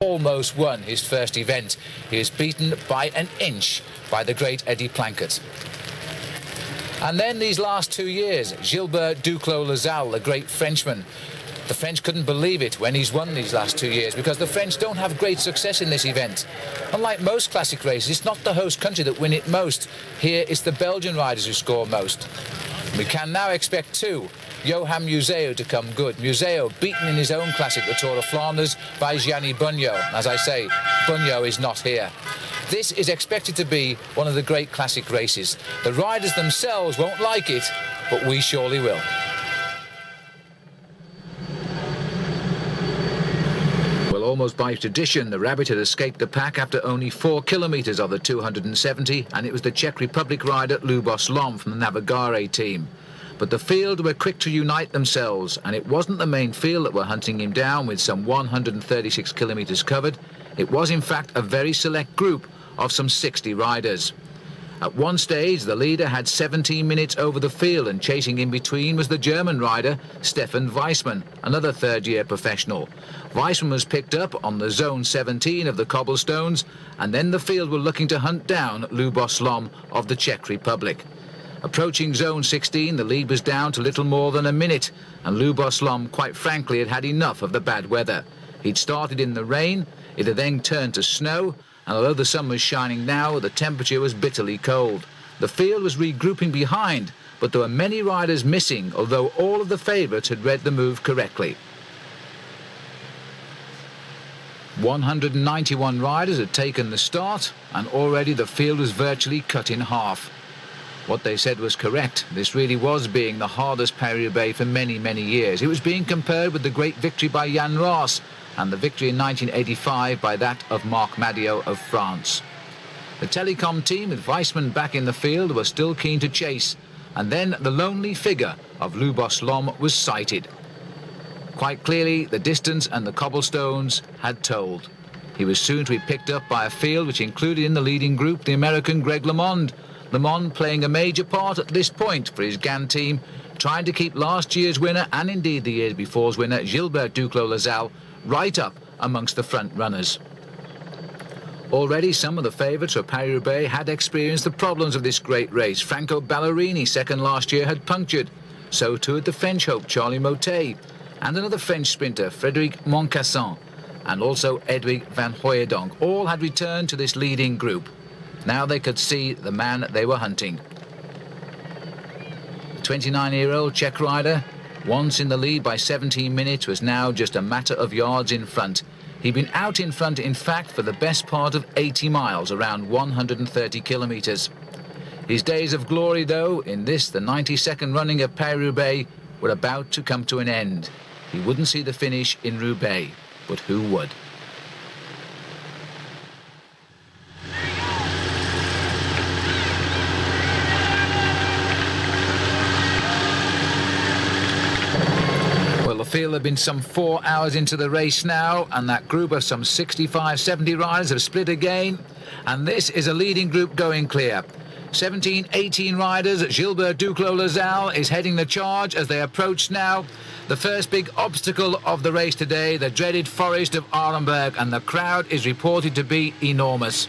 almost won his first event. He was beaten by an inch by the great Eddie Plankett. And then these last 2 years, Gilbert Duclos-Lassalle, the great Frenchman. The French couldn't believe it when he's won these last 2 years, because the French don't have great success in this event. Unlike most classic races, it's not the host country that win it most. Here it's the Belgian riders who score most. We can now expect two. Johan Museeuw to come good. Museeuw beaten in his own classic, the Tour of Flanders, by Gianni Bugno. As I say, Bugno is not here. This is expected to be one of the great classic races. The riders themselves won't like it, but we surely will. Well, almost by tradition, the Rabbit had escaped the pack after only 4 kilometres of the 270, and it was the Czech Republic rider Lubos Lom from the Navigare team. But the field were quick to unite themselves, and it wasn't the main field that were hunting him down with some 136 kilometres covered. It was in fact a very select group of some 60 riders. At one stage, the leader had 17 minutes over the field, and chasing in between was the German rider Stefan Weissmann, another third-year professional. Weissmann was picked up on the zone 17 of the cobblestones, and then the field were looking to hunt down Lubos Lom of the Czech Republic. Approaching zone 16, the lead was down to little more than a minute, and Lubos Lom, quite frankly, had had enough of the bad weather. He'd started in the rain, it had then turned to snow, and although the sun was shining now, the temperature was bitterly cold. The field was regrouping behind, but there were many riders missing, although all of the favourites had read the move correctly. 191 riders had taken the start, and already the field was virtually cut in half. What they said was correct. This really was being the hardest Paris-Roubaix for many, many years. It was being compared with the great victory by Jan Raas and the victory in 1985 by that of Marc Madiot of France. The Telecom team, with Weissmann back in the field, were still keen to chase, and then the lonely figure of Lubos Lom was sighted. Quite clearly, the distance and the cobblestones had told. He was soon to be picked up by a field which included in the leading group the American Greg LeMond. LeMond playing a major part at this point for his GAN team, trying to keep last year's winner, and indeed the year before's winner, Gilbert Duclos-Lassalle, right up amongst the front runners. Already some of the favourites for Paris-Roubaix had experienced the problems of this great race. Franco Ballerini, second last year, had punctured. So too had the French hope Charlie Motet, and another French sprinter, Frédéric Moncassin, and also Edwig van Hooijdonk. All had returned to this leading group. Now they could see the man they were hunting. The 29-year-old Czech rider, once in the lead by 17 minutes, was now just a matter of yards in front. He'd been out in front, in fact, for the best part of 80 miles, around 130 kilometres. His days of glory, though, in this, the 92nd running of Paris-Roubaix, were about to come to an end. He wouldn't see the finish in Roubaix, but who would? The field have been some 4 hours into the race now, and that group of some 65-70 riders have split again, and this is a leading group going clear. 17-18 riders. Gilbert Duclos-Lassalle is heading the charge as they approach now the first big obstacle of the race today, the dreaded forest of Arenberg, and the crowd is reported to be enormous.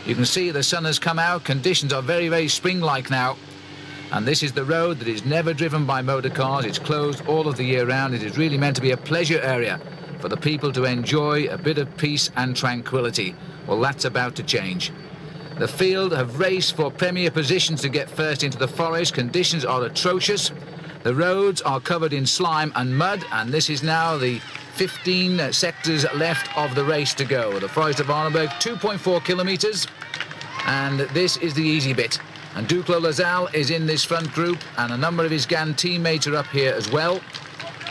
You can see the sun has come out, conditions are very, very spring-like now. And this is the road that is never driven by motor cars. It's closed all of the year round. It is really meant to be a pleasure area for the people to enjoy a bit of peace and tranquility. Well, that's about to change. The field have raced for premier positions to get first into the forest. Conditions are atrocious. The roads are covered in slime and mud, and this is now the 15 sectors left of the race to go. The forest of Arenberg, 2.4 kilometres, and this is the easy bit. And Duclos-Lassalle is in this front group, and a number of his GAN teammates are up here as well.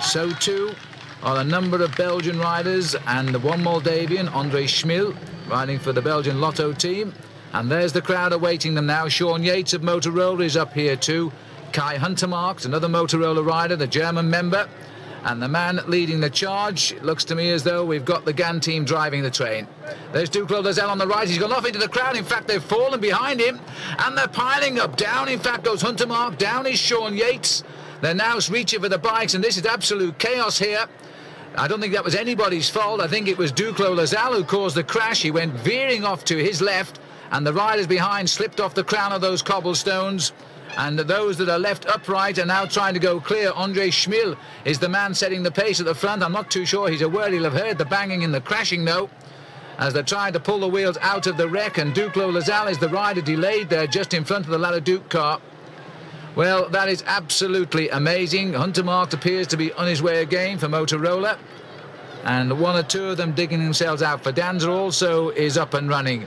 So too are a number of Belgian riders, and the one Moldavian, André Schmil, riding for the Belgian Lotto team. And there's the crowd awaiting them now. Sean Yates of Motorola is up here too. Kai Huntermarkt, another Motorola rider, the German member. And the man leading the charge, it looks to me as though we've got the GAN team driving the train. There's Duclos-Lassalle on the right. He's gone off into the crowd. In fact, they've fallen behind him, and they're piling up. Down, in fact, goes Huntermarkt. Down is Sean Yates. They're now reaching for the bikes, and this is absolute chaos here. I don't think that was anybody's fault. I think it was Duclos Lazal who caused the crash. He went veering off to his left, and the riders behind slipped off the crown of those cobblestones. And those that are left upright are now trying to go clear. Andre Schmil is the man setting the pace at the front. I'm not too sure he's aware he'll have heard the banging and the crashing, though, as they're trying to pull the wheels out of the wreck, and Duclos Lazal is the rider delayed there just in front of the Laladuc car. Well, that is absolutely amazing. Hunter Markt appears to be on his way again for Motorola, and one or two of them digging themselves out. For Danzer also is up and running.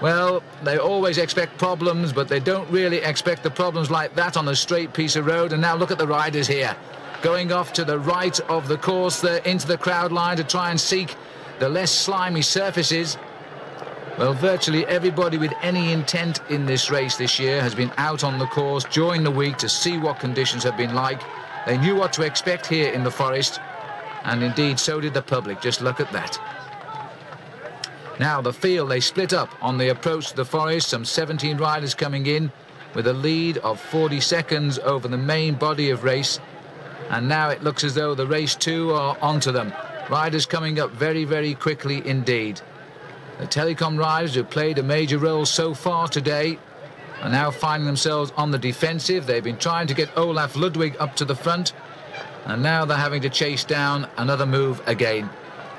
Well, they always expect problems, but they don't really expect the problems like that on a straight piece of road. And now look at the riders here, going off to the right of the course there into the crowd line to try and seek the less slimy surfaces. Well, virtually everybody with any intent in this race this year has been out on the course during the week to see what conditions have been like. They knew what to expect here in the forest, and indeed so did the public. Just look at that. Now the field, they split up on the approach to the forest, some 17 riders coming in with a lead of 40 seconds over the main body of race, and now it looks as though the race two are onto them. Riders coming up very, very quickly indeed. The telecom riders who played a major role so far today are now finding themselves on the defensive. They've been trying to get Olaf Ludwig up to the front, and now they're having to chase down another move again.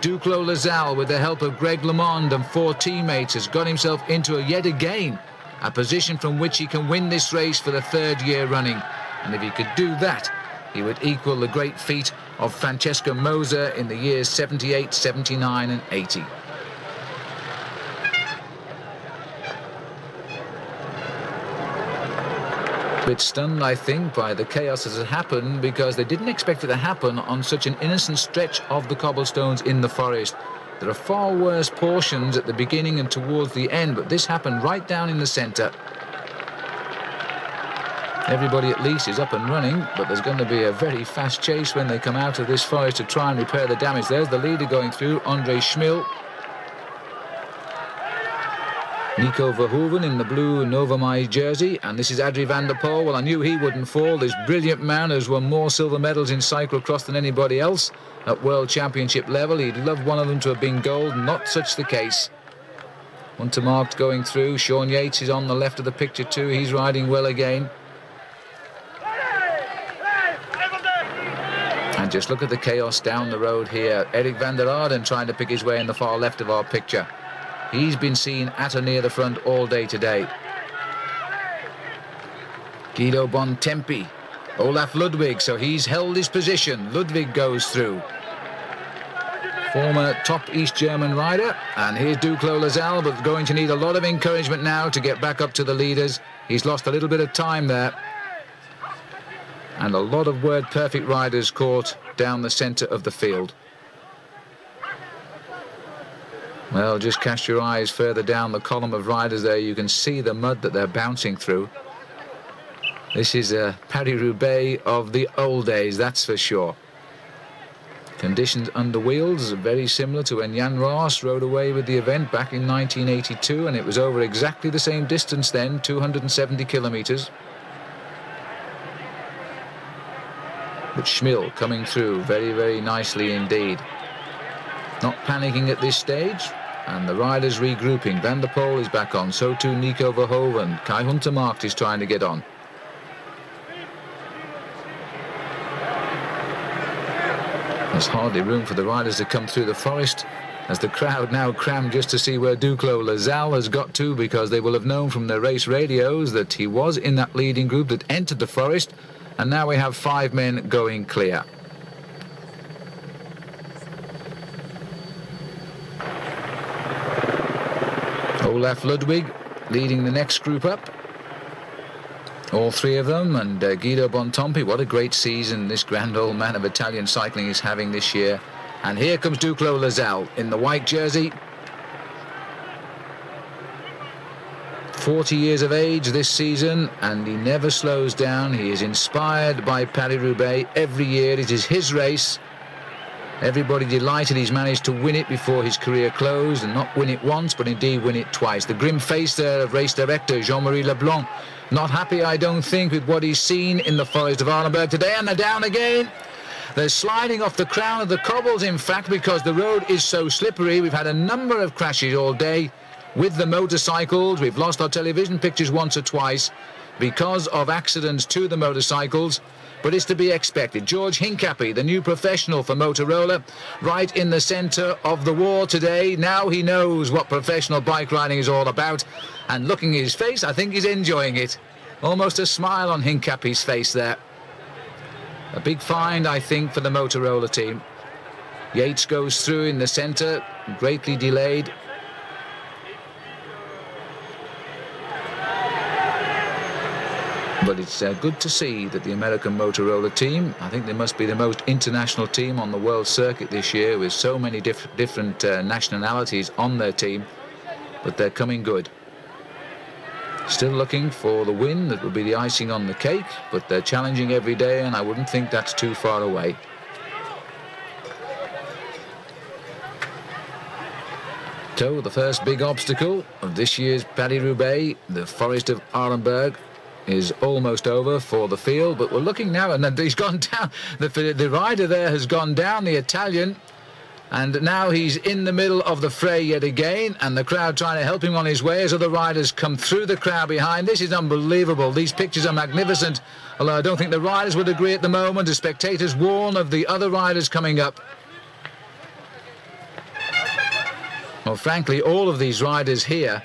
Duclos Lazal, with the help of Greg LeMond and 4 teammates, has got himself into yet again a position from which he can win this race for the 3rd year running. And if he could do that, he would equal the great feat of Francesco Moser in the years 78, 79 and 80. Bit stunned, I think, by the chaos that has happened, because they didn't expect it to happen on such an innocent stretch of the cobblestones in the forest. There are far worse portions at the beginning and towards the end, but this happened right down in the centre. Everybody at least is up and running, but there's going to be a very fast chase when they come out of this forest to try and repair the damage. There's the leader going through, Andre Schmil. Nico Verhoeven in the blue Novamai jersey, and this is Adrie van der Poel. Well, I knew he wouldn't fall. This brilliant man has won more silver medals in cyclocross than anybody else at World Championship level. He'd love one of them to have been gold. Not such the case. Hunter Markt going through. Sean Yates is on the left of the picture too. He's riding well again. And just look at the chaos down the road here. Eric van der Arden trying to pick his way in the far left of our picture. He's been seen at or near the front all day today. Guido Bontempi, Olaf Ludwig, so he's held his position. Ludwig goes through. Former top East German rider. And here's Duclos Lazal, but going to need a lot of encouragement now to get back up to the leaders. He's lost a little bit of time there. And a lot of word-perfect riders caught down the centre of the field. Well, just cast your eyes further down the column of riders there. You can see the mud that they're bouncing through. This is a Paris-Roubaix of the old days, that's for sure. Conditions under wheels are very similar to when Jan Roos rode away with the event back in 1982, and it was over exactly the same distance then, 270 kilometres. But Schmil coming through very, very nicely indeed. Not panicking at this stage. And the riders regrouping. Van der Poel is back on, so too Nico Verhoeven. Kai Hunter Markt is trying to get on. There's hardly room for the riders to come through the forest, as the crowd now crammed just to see where Duclos Lazal has got to, because they will have known from their race radios that he was in that leading group that entered the forest, and now we have 5 men going clear. Olaf Ludwig leading the next group up. All 3 of them, and Guido Bontempi. What a great season this grand old man of Italian cycling is having this year. And here comes Duclos Lazal in the white jersey. 40 years of age this season, and he never slows down. He is inspired by Paris-Roubaix every year. It is his race. Everybody delighted he's managed to win it before his career closed, and not win it once, but indeed win it twice. The grim face there of race director Jean-Marie Leblanc. Not happy, I don't think, with what he's seen in the forest of Arlenberg today, and they're down again. They're sliding off the crown of the cobbles, in fact, because the road is so slippery. We've had a number of crashes all day with the motorcycles. We've lost our television pictures once or twice because of accidents to the motorcycles, but it's to be expected. George Hincapie, the new professional for Motorola, right in the centre of the war today. Now he knows what professional bike riding is all about, and looking at his face, I think he's enjoying it. Almost a smile on Hincapie's face there. A big find, I think, for the Motorola team. Yates goes through in the centre, greatly delayed. But it's good to see that the American Motorola team, I think they must be the most international team on the world circuit this year, with so many different nationalities on their team, but they're coming good. Still looking for the win that will be the icing on the cake, but they're challenging every day, and I wouldn't think that's too far away. So the first big obstacle of this year's Paris-Roubaix, the Forest of Arenberg, is almost over for the field, but we're looking now, and he's gone down. The rider there has gone down, the Italian, and now he's in the middle of the fray yet again, and the crowd trying to help him on his way as other riders come through the crowd behind. This is unbelievable. These pictures are magnificent, although I don't think the riders would agree at the moment. The spectators warn of the other riders coming up. Well, frankly, all of these riders here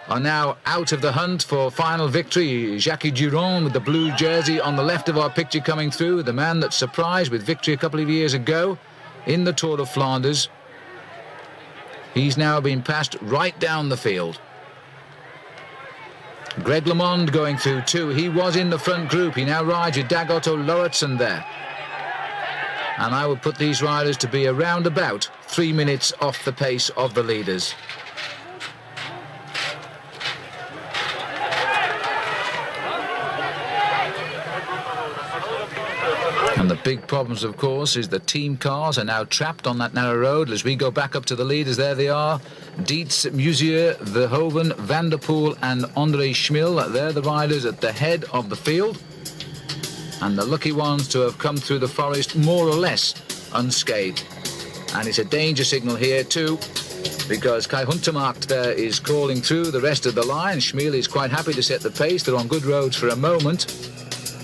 are now out of the hunt for final victory. Jacques Durand with the blue jersey on the left of our picture coming through, the man that surprised with victory a couple of years ago in the Tour of Flanders. He's now been passed right down the field. Greg LeMond going through too. He was in the front group. He now rides with Dag Otto Lauritsen there. And I would put these riders to be around about 3 minutes off the pace of the leaders. And the big problems, of course, is the team cars are now trapped on that narrow road. As we go back up to the leaders, there they are. Dietz, Musier, Verhoeven, Van der Poel and André Schmil. They're the riders at the head of the field. And the lucky ones to have come through the forest more or less unscathed. And it's a danger signal here too, because Kai Huntermarkt there is crawling through the rest of the line. Schmil is quite happy to set the pace. They're on good roads for a moment.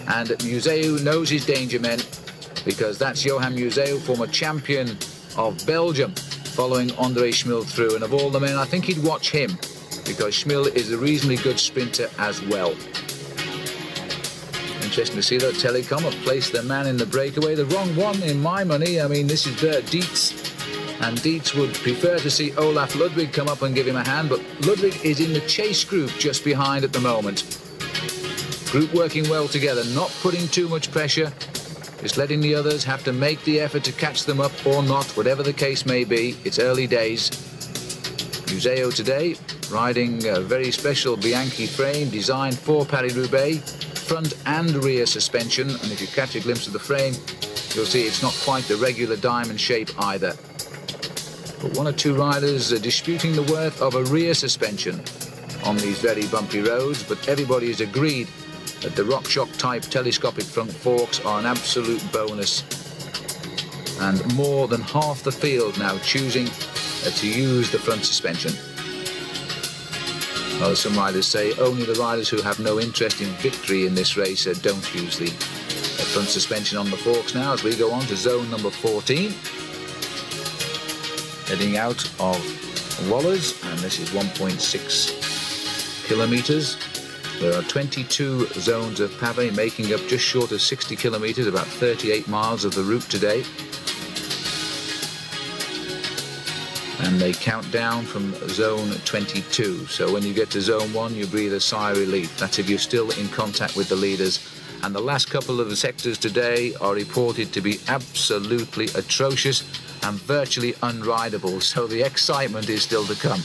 And Museu knows his danger men, because that's Johan Museu, former champion of Belgium, following André Schmil through. And of all the men, I think he'd watch him, because Schmil is a reasonably good sprinter as well. Interesting to see that Telecom have placed their man in the breakaway. The wrong one, in my money. I mean, this is Dietz, and Dietz would prefer to see Olaf Ludwig come up and give him a hand, but Ludwig is in the chase group just behind at the moment. Group working well together, not putting too much pressure, just letting the others have to make the effort to catch them up or not, whatever the case may be. It's early days. Museo today riding a very special Bianchi frame designed for Paris-Roubaix, front and rear suspension, and if you catch a glimpse of the frame, you'll see it's not quite the regular diamond shape either. But one or two riders are disputing the worth of a rear suspension on these very bumpy roads, but everybody has agreed that the RockShox type telescopic front forks are an absolute bonus. And more than half the field now choosing to use the front suspension. Well, some riders say only the riders who have no interest in victory in this race don't use the front suspension on the forks now, as we go on to zone number 14. Heading out of Wallers, and this is 1.6 kilometres. There are 22 zones of pavé, making up just short of 60 kilometres, about 38 miles of the route today. And they count down from zone 22. So when you get to zone 1, you breathe a sigh of relief. That's if you're still in contact with the leaders. And the last couple of sectors today are reported to be absolutely atrocious and virtually unrideable. So the excitement is still to come.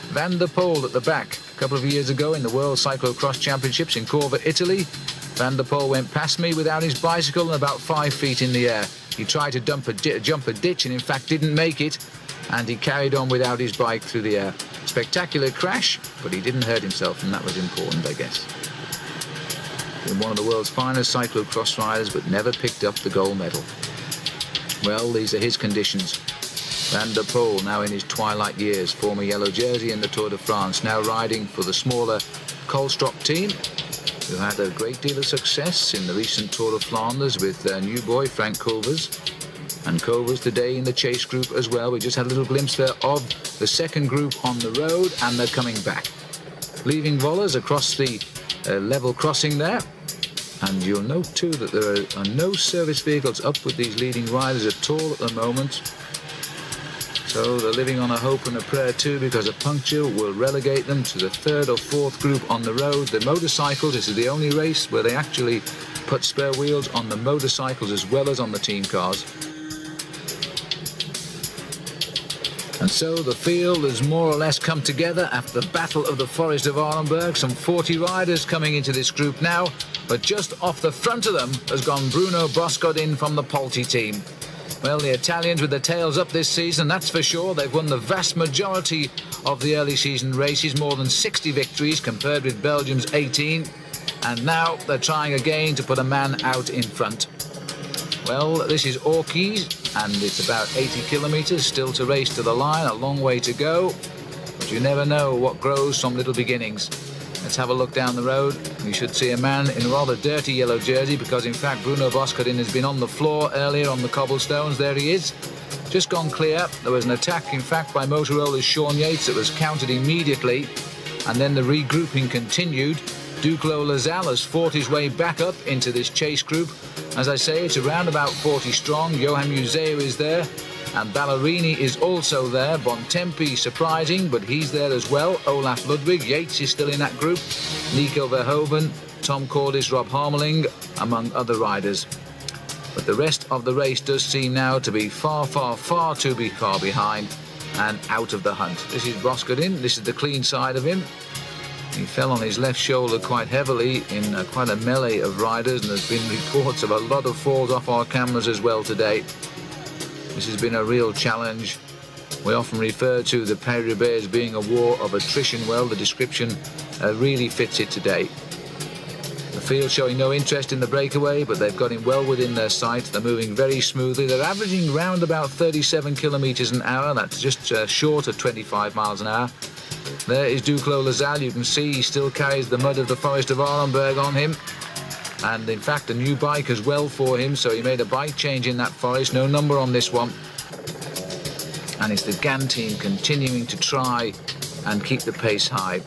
Van der Poel at the back. A couple of years ago in the World Cyclocross Championships in Corva, Italy, Van der Poel went past me without his bicycle and about 5 feet in the air. He tried to jump a ditch and in fact didn't make it, and he carried on without his bike through the air. Spectacular crash, but he didn't hurt himself, and that was important, I guess. Been one of the world's finest cyclocross riders, but never picked up the gold medal. Well, these are his conditions. Van der Poel, now in his twilight years, former yellow jersey in the Tour de France, now riding for the smaller Kohlstrop team, who had a great deal of success in the recent Tour de Flanders with their new boy, Frank Culvers. And Culvers today in the chase group as well. We just had a little glimpse there of the second group on the road, and they're coming back. Leaving Vollers across the level crossing there. And you'll note too that there are no service vehicles up with these leading riders at all at the moment. So they're living on a hope and a prayer too, because a puncture will relegate them to the third or fourth group on the road. The motorcycles, this is the only race where they actually put spare wheels on the motorcycles as well as on the team cars. And so the field has more or less come together after the Battle of the Forest of Arenberg. Some 40 riders coming into this group now, but just off the front of them has gone Bruno Boscodin from the Polten team. Well, the Italians with their tails up this season, that's for sure. They've won the vast majority of the early season races, more than 60 victories compared with Belgium's 18. And now they're trying again to put a man out in front. Well, this is Orchies, and it's about 80 kilometres still to race to the line, a long way to go. But you never know what grows from little beginnings. Let's have a look down the road. We should see a man in a rather dirty yellow jersey, because in fact Bruno Boscodin has been on the floor earlier on the cobblestones. There he is, just gone clear. There was an attack in fact by Motorola's Sean Yates that was countered immediately, and then the regrouping continued. Duclos Lazal has fought his way back up into this chase group. As I say, it's around about 40 strong. Johan Museu is there, and Ballerini is also there. Bontempi surprising, but he's there as well. Olaf Ludwig, Yates is still in that group. Nico Verhoeven, Tom Cordis, Rob Harmeling, among other riders. But the rest of the race does seem now to be far too far behind and out of the hunt. This is Boscodin. This is the clean side of him. He fell on his left shoulder quite heavily in quite a melee of riders, and there's been reports of a lot of falls off our cameras as well today. This has been a real challenge. We often refer to the Paris-Roubaix as being a war of attrition. Well, the description really fits it today. The field showing no interest in the breakaway, but they've got him well within their sight. They're moving very smoothly. They're averaging round about 37 kilometres an hour. That's just short of 25 miles an hour. There is Duclos Lazal. You can see he still carries the mud of the Forest of Arenberg on him. And in fact, a new bike as well for him, so he made a bike change in that forest. No number on this one. And it's the GAN team continuing to try and keep the pace high.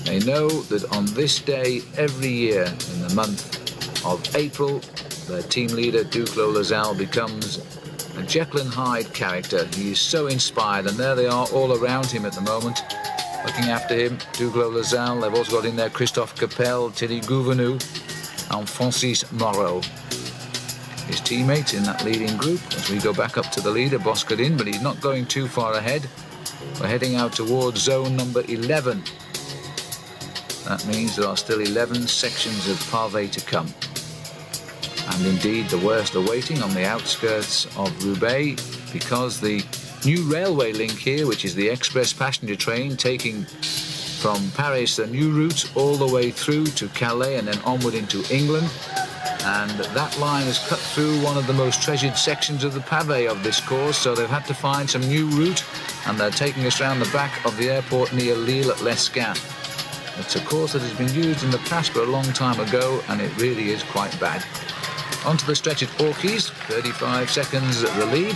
They know that on this day every year in the month of April, their team leader Duclos Lazal becomes a Jekyll and Hyde character. He is so inspired, and there they are all around him at the moment, looking after him. Duclos Lazal. They've also got in there Christophe Capel, Thierry Gouvenou, and Francis Moreau. His teammates in that leading group as we go back up to the leader, Boscodin, but he's not going too far ahead. We're heading out towards zone number 11. That means there are still 11 sections of pavé to come. And indeed, the worst are waiting on the outskirts of Roubaix, because the new railway link here, which is the express passenger train taking from Paris a new route all the way through to Calais and then onward into England. And that line has cut through one of the most treasured sections of the pavé of this course, so they've had to find some new route, and they're taking us round the back of the airport near Lille at Lescun. It's a course that has been used in the past but a long time ago, and it really is quite bad. Onto the stretch at Orchies, 35 seconds at the lead.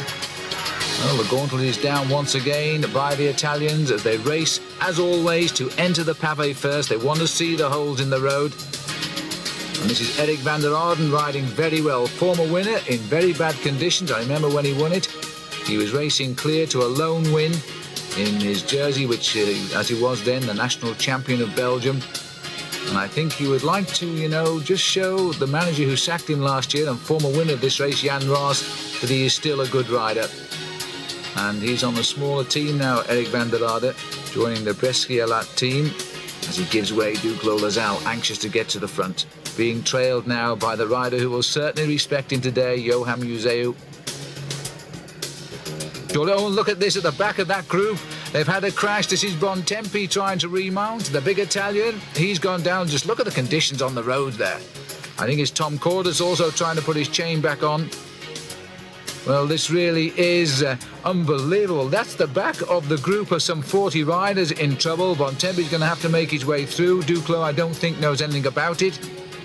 Well, the gauntlet is down once again by the Italians as they race, as always, to enter the pavé first. They want to see the holes in the road. And this is Eric van der Arden riding very well. Former winner in very bad conditions. I remember when he won it, he was racing clear to a lone win in his jersey, which, as he was then, the national champion of Belgium. And I think he would like to, just show the manager who sacked him last year and former winner of this race, Jan Roos, that he is still a good rider. And he's on a smaller team now, Eric van der Arden, joining the Brescia team as he gives way Duclos Lazal, anxious to get to the front. Being trailed now by the rider who will certainly respect him today, Johan Museu. Oh, look at this at the back of that group. They've had a crash. This is Bontempi trying to remount. The big Italian, he's gone down. Just look at the conditions on the road there. I think it's Tom Cordis also trying to put his chain back on. Well, this really is unbelievable. That's the back of the group of some 40 riders in trouble. Bontempi's going to have to make his way through. Duclos, I don't think, knows anything about it.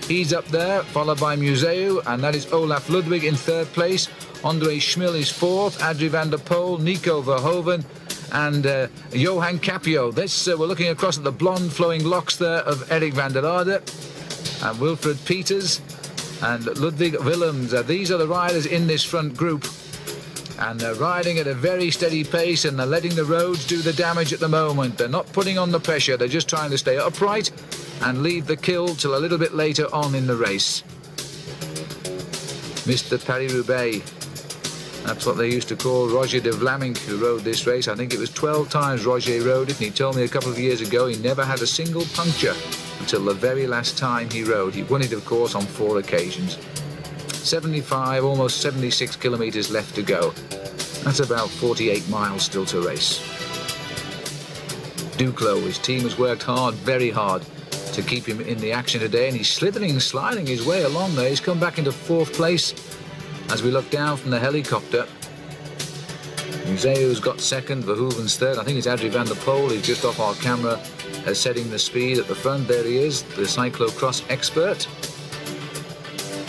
He's up there, followed by Museu, and that is Olaf Ludwig in third place. Andre Schmil is fourth, Adrie van der Poel, Nico Verhoeven, and Johan Capio. This, we're looking across at the blonde flowing locks there of Eric van der Aarde and Wilfred Peters and Ludwig Willems. These are the riders in this front group, and they're riding at a very steady pace, and they're letting the roads do the damage at the moment. They're not putting on the pressure, they're just trying to stay upright and leave the kill till a little bit later on in the race. Mr. Paris-Roubaix, that's what they used to call Roger de Vlamingh, who rode this race. I think it was 12 times Roger rode it, and he told me a couple of years ago he never had a single puncture until the very last time he rode. He won it, of course, on 4 occasions. 75, almost 76 kilometres left to go. That's about 48 miles still to race. Duclos, his team has worked hard, very hard, to keep him in the action today, and he's slithering, sliding his way along there. He's come back into 4th place as we look down from the helicopter. Museu's got 2nd, Verhoeven's 3rd. I think it's Adrie van der Poel. He's just off our camera, setting the speed at the front. There he is, the cyclocross expert.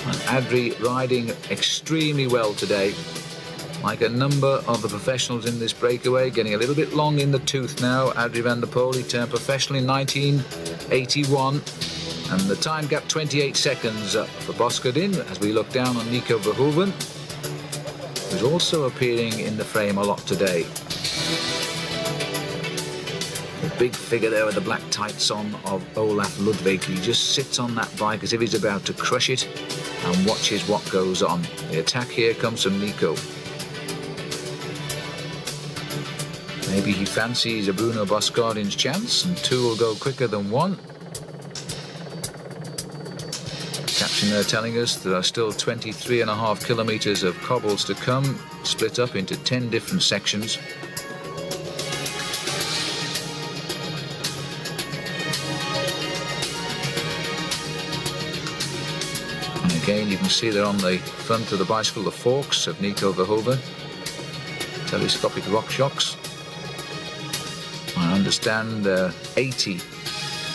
And Adrie riding extremely well today. Like a number of the professionals in this breakaway, getting a little bit long in the tooth now. Adrie van der Poel, he turned professional in 1981, and the time gap 28 seconds for Boskerdin as we look down on Nico Verhoeven, who's also appearing in the frame a lot today. The big figure there with the black tights on of Olaf Ludwig. He just sits on that bike as if he's about to crush it and watches what goes on. The attack here comes from Nico. Maybe he fancies a Bruno Boskardin's chance, and 2 will go quicker than 1. Caption there telling us there are still 23.5 kilometres of cobbles to come, split up into 10 different sections. And again, you can see there on the front of the bicycle the forks of Nico Verhoeven, telescopic rock shocks. I understand 80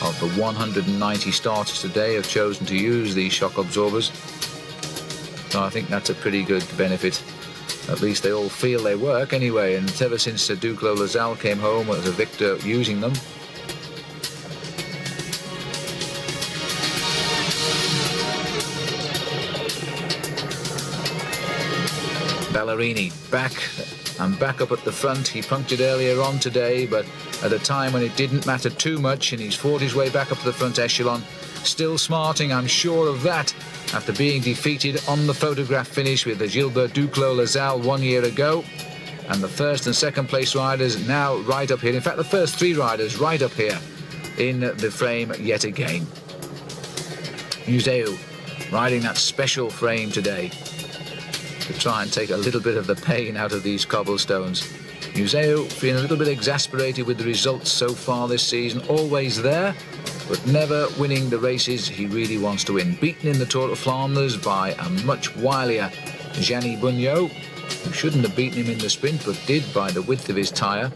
of the 190 starters today have chosen to use these shock absorbers. So I think that's a pretty good benefit. At least they all feel they work anyway, and ever since Duclos Lazal came home as a victor using them. Ballerini back up at the front. He punctured earlier on today, but at a time when it didn't matter too much, and he's fought his way back up to the front echelon. Still smarting, I'm sure of that, after being defeated on the photograph finish with the Gilbert Duclos Lazal 1 year ago. And the 1st and 2nd place riders now right up here. In fact, the first 3 riders right up here in the frame yet again. Museu riding that special frame today to try and take a little bit of the pain out of these cobblestones. Museu feeling a little bit exasperated with the results so far this season. Always there, but never winning the races he really wants to win. Beaten in the Tour de Flanders by a much wilier Gianni Bugno, who shouldn't have beaten him in the sprint, but did by the width of his tyre.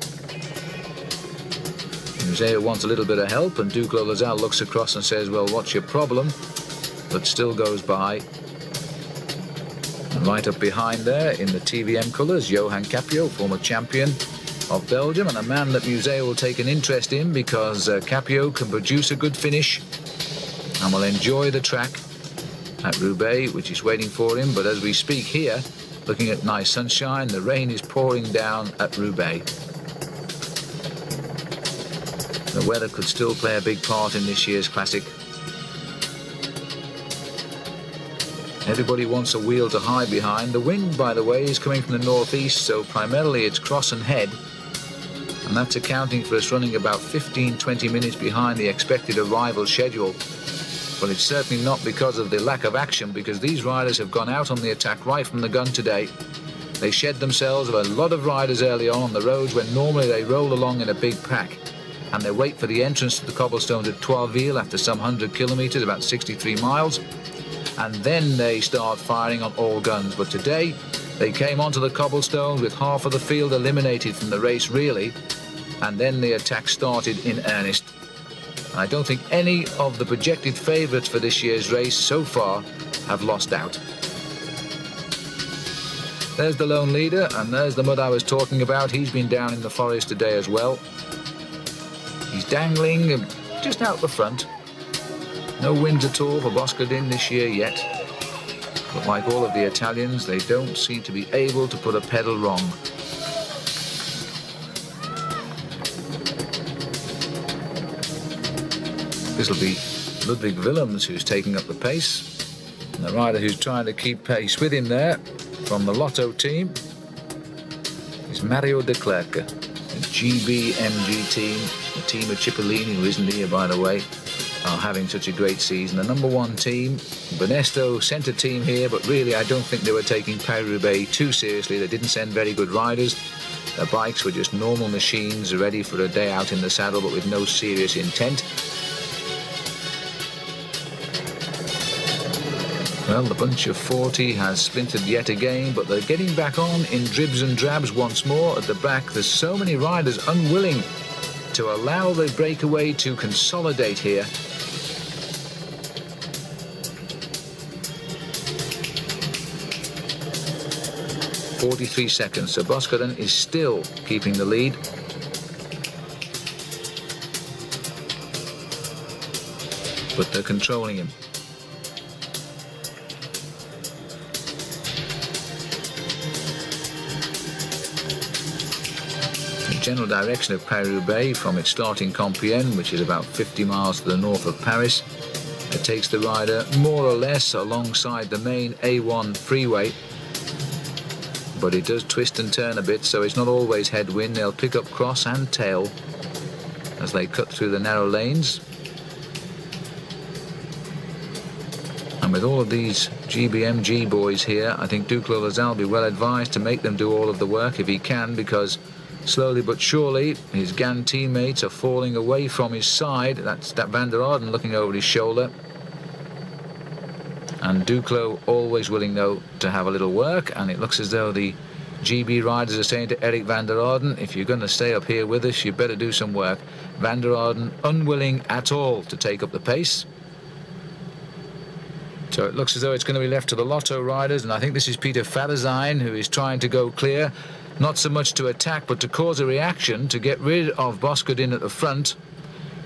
Museu wants a little bit of help, and Duclos Lazal looks across and says, well, what's your problem? But still goes by. And right up behind there in the TVM colours, Johan Capio, former champion of Belgium, and a man that Museu will take an interest in because Capio can produce a good finish and will enjoy the track at Roubaix, which is waiting for him. But as we speak here, looking at nice sunshine, the rain is pouring down at Roubaix. The weather could still play a big part in this year's classic. Everybody wants a wheel to hide behind. The wind, by the way, is coming from the northeast, so primarily it's cross and head. And that's accounting for us running about 15-20 minutes behind the expected arrival schedule. But it's certainly not because of the lack of action, because these riders have gone out on the attack right from the gun today. They shed themselves of a lot of riders early on the roads when normally they roll along in a big pack. And they wait for the entrance to the cobblestones at Troisville after some 100 kilometres, about 63 miles. And then they start firing on all guns. But today, They came onto the cobblestone with half of the field eliminated from the race, really, and then the attack started in earnest. I don't think any of the projected favourites for this year's race so far have lost out. There's the lone leader, and there's the mud I was talking about. He's been down in the forest today as well. He's dangling just out the front. No wins at all for Boscardin this year yet. But like all of the Italians, they don't seem to be able to put a pedal wrong. This will be Ludwig Willems who's taking up the pace. And the rider who's trying to keep pace with him there from the Lotto team is Mario De Klerk, the GBMG team, the team of Cipollini, who isn't here by the way, are having such a great season. The number one team, Benesto, centre team here, but really I don't think they were taking Paris-Roubaix too seriously. They didn't send very good riders. Their bikes were just normal machines ready for a day out in the saddle, but with no serious intent. Well, the bunch of 40 has splintered yet again, but they're getting back on in dribs and drabs once more at the back. There's so many riders unwilling to allow the breakaway to consolidate here. .43 seconds, so Boscardin is still keeping the lead. But they're controlling him. General direction of Paris-Roubaix from its start in Compiègne, which is about 50 miles to the north of Paris. It takes the rider more or less alongside the main A1 freeway, but it does twist and turn a bit, so it's not always headwind. They'll pick up cross and tail as they cut through the narrow lanes. And with all of these GBMG boys here, I think Duclos Lassalle will be well advised to make them do all of the work if he can, because slowly but surely his Gan teammates are falling away from his side. That's that Van der Arden looking over his shoulder. And Duclos always willing, though, to have a little work. And it looks as though the GB riders are saying to Eric Van der Arden, if you're going to stay up here with us, you better do some work. Van der Arden unwilling at all to take up the pace. So it looks as though it's going to be left to the Lotto riders. And I think this is Peter Faderzijn who is trying to go clear. Not so much to attack, but to cause a reaction, to get rid of Boscardin at the front.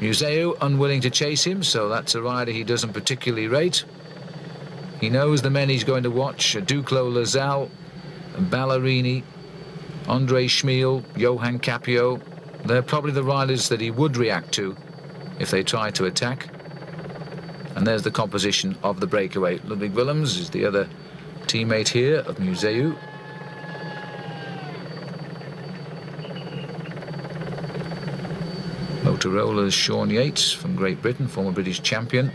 Museu unwilling to chase him, so that's a rider he doesn't particularly rate. He knows the men he's going to watch: Duclos Lassalle, Ballerini, Andre Schmiel, Johan Capio. They're probably the riders that he would react to if they try to attack. And there's the composition of the breakaway. Ludwig Willems is the other teammate here of Museu. Motorola's Sean Yates from Great Britain, former British champion.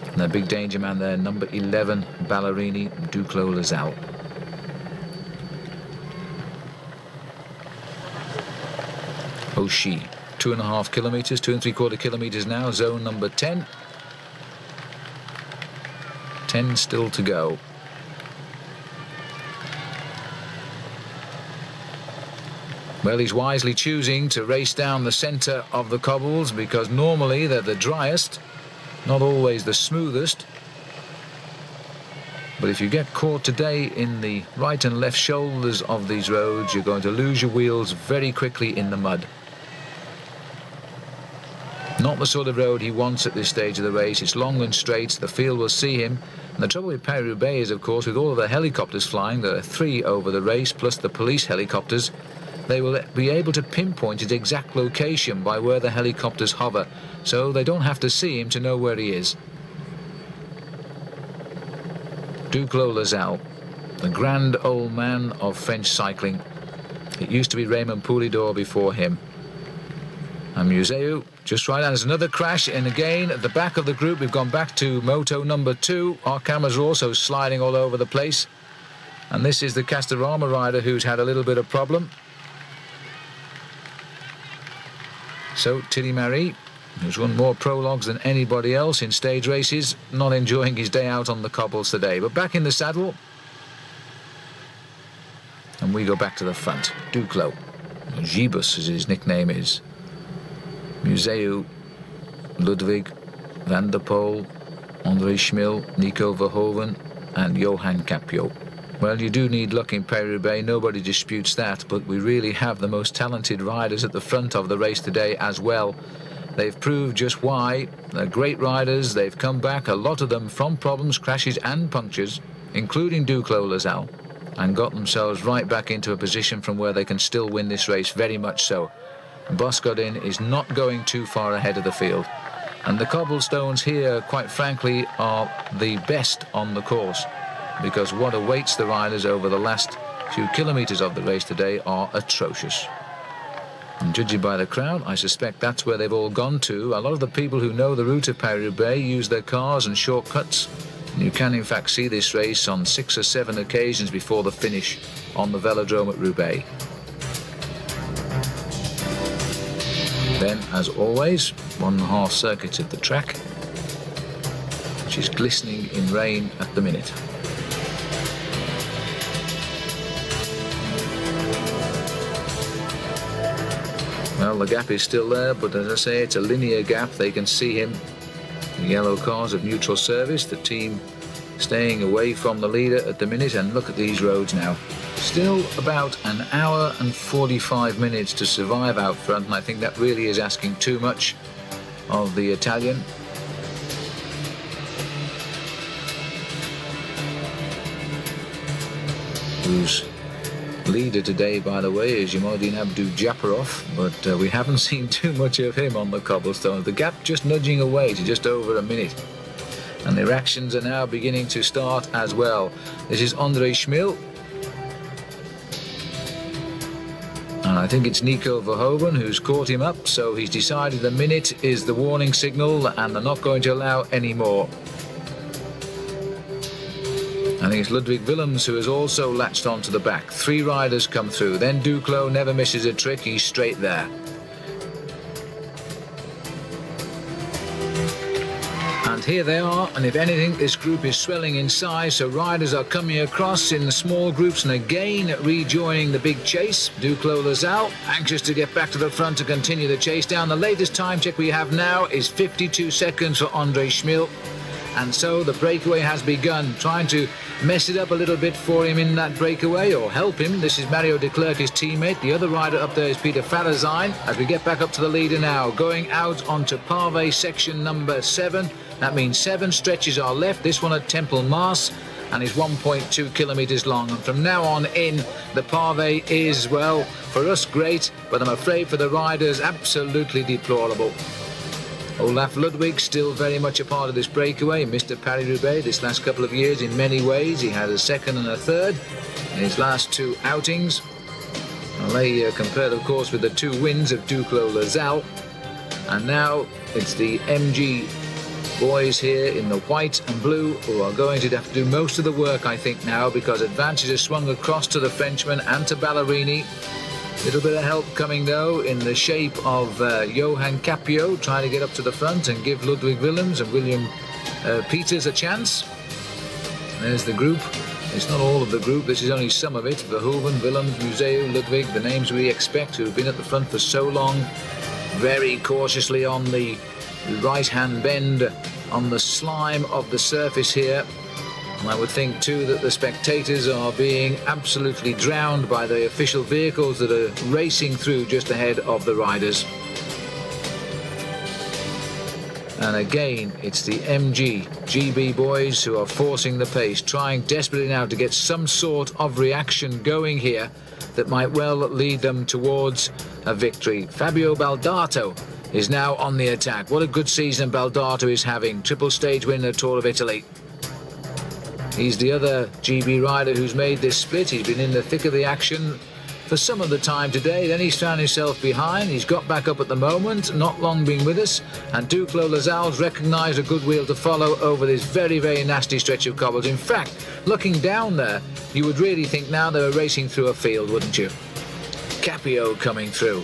And their big danger man there, number 11, Ballerini, Duclos Lassalle. Oshie, 2.5 kilometres, 2 3/4 kilometres now, zone number 10. 10 still to go. Well, he's wisely choosing to race down the centre of the cobbles, because normally they're the driest, not always the smoothest. But if you get caught today in the right and left shoulders of these roads, you're going to lose your wheels very quickly in the mud. Not the sort of road he wants at this stage of the race. It's long and straight. The field will see him. And the trouble with Paris-Roubaix is, of course, with all of the helicopters flying, there are 3 over the race, plus the police helicopters, they will be able to pinpoint his exact location by where the helicopters hover, so they don't have to see him to know where he is. Duclos Lassalle, the grand old man of French cycling. It used to be Raymond Poulidor before him. And Museu just right, and there's another crash, and again at the back of the group we've gone back to moto number 2. Our cameras are also sliding all over the place, and this is the Castorama rider who's had a little bit of problem. So Thierry Marie, who's won more prologues than anybody else in stage races, not enjoying his day out on the cobbles today. But back in the saddle, and we go back to the front. Duclos, Gibus as his nickname is, Museu, Ludwig, Van der Poel, André Schmil, Nico Verhoeven and Johan Capio. Well, you do need luck in Paris-Roubaix, nobody disputes that, but we really have the most talented riders at the front of the race today as well. They've proved just why. They're great riders, they've come back, a lot of them from problems, crashes and punctures, including Duclos Lazal, and got themselves right back into a position from where they can still win this race, very much so. Boscodin is not going too far ahead of the field. And the cobblestones here, quite frankly, are the best on the course, because what awaits the riders over the last few kilometres of the race today are atrocious. And judging by the crowd, I suspect that's where they've all gone to. A lot of the people who know the route of Paris-Roubaix use their cars and shortcuts. And you can in fact see this race on 6 or 7 occasions before the finish on the velodrome at Roubaix. Then, as always, 1.5 circuits of the track, which is glistening in rain at the minute. Well, the gap is still there, but as I say, it's a linear gap. They can see him. The yellow cars of neutral service, the team staying away from the leader at the minute, and look at these roads now. Still about an hour and 45 minutes to survive out front, and I think that really is asking too much of the Italian. Who's leader today, by the way, is Yamodin Abdu-Japarov, but we haven't seen too much of him on the cobblestones. The gap just nudging away to just over a minute. And the reactions are now beginning to start as well. This is André Schmil. And I think it's Nico Verhoeven who's caught him up, so he's decided the minute is the warning signal and they're not going to allow any more. I think it's Ludwig Willems who has also latched onto the back. 3 riders come through. Then Duclos never misses a trick. He's straight there. And here they are, and if anything, this group is swelling in size, so riders are coming across in the small groups and again rejoining the big chase. Duclos Lazal, anxious to get back to the front to continue the chase down. The latest time check we have now is 52 seconds for André Schmil. And so the breakaway has begun, trying to mess it up a little bit for him in that breakaway, or help him. This is Mario de Klerk, his teammate. The other rider up there is Peter Farazijn. As we get back up to the leader now, going out onto Pavé section number 7. That means 7 stretches are left. This one at Temple Mars, and is 1.2 kilometres long. And from now on in, the Pavé is, well, for us great, but I'm afraid for the riders absolutely deplorable. Olaf Ludwig still very much a part of this breakaway. Mr. Paris-Roubaix this last couple of years in many ways. He had a 2nd and a 3rd in his last 2 outings. And they compared, of course, with the 2 wins of Duclos Lazal. And now it's the MG boys here in the white and blue who are going to have to do most of the work, I think, now, because advantage has swung across to the Frenchman and to Ballerini. Little bit of help coming, though, in the shape of Johan Capio trying to get up to the front and give Ludwig Willems and William Peters a chance. There's the group. It's not all of the group, this is only some of it. Verhoeven, Willems, Museu, Ludwig, the names we expect who have been at the front for so long. Very cautiously on the right-hand bend on the slime of the surface here. And I would think too that the spectators are being absolutely drowned by the official vehicles that are racing through just ahead of the riders. And again, it's the GB boys who are forcing the pace, trying desperately now to get some sort of reaction going here that might well lead them towards a victory. Fabio Baldato is now on the attack. What a good season Baldato is having. Triple stage win in the Tour of Italy. He's the other GB rider who's made this split. He's been in the thick of the action for some of the time today. Then he's found himself behind. He's got back up at the moment, not long been with us. And Duclos Lazal's recognised a good wheel to follow over this very, very nasty stretch of cobbles. In fact, looking down there, you would really think now they were racing through a field, wouldn't you? Capio coming through.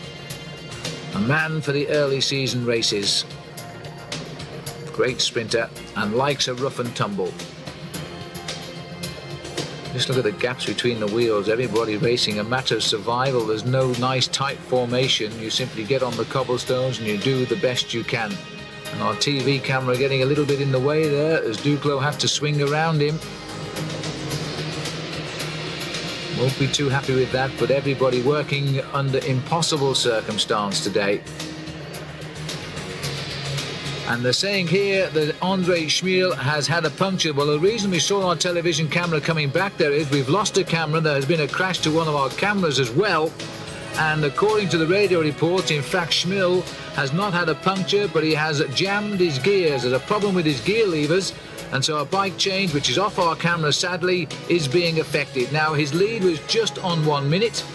A man for the early season races. Great sprinter and likes a rough and tumble. Just look at the gaps between the wheels. Everybody racing a matter of survival. There's no nice tight formation. You simply get on the cobblestones and you do the best you can. And our TV camera getting a little bit in the way there as Duclos have to swing around him. Won't be too happy with that, but everybody working under impossible circumstance today. And they're saying here that Andre Schmiel has had a puncture. Well, the reason we saw our television camera coming back there is we've lost a camera. There has been a crash to one of our cameras as well. And according to the radio reports, in fact, Schmiel has not had a puncture, but he has jammed his gears. There's a problem with his gear levers. And so a bike change, which is off our camera, sadly, is being affected. Now, his lead was just on 1 minute.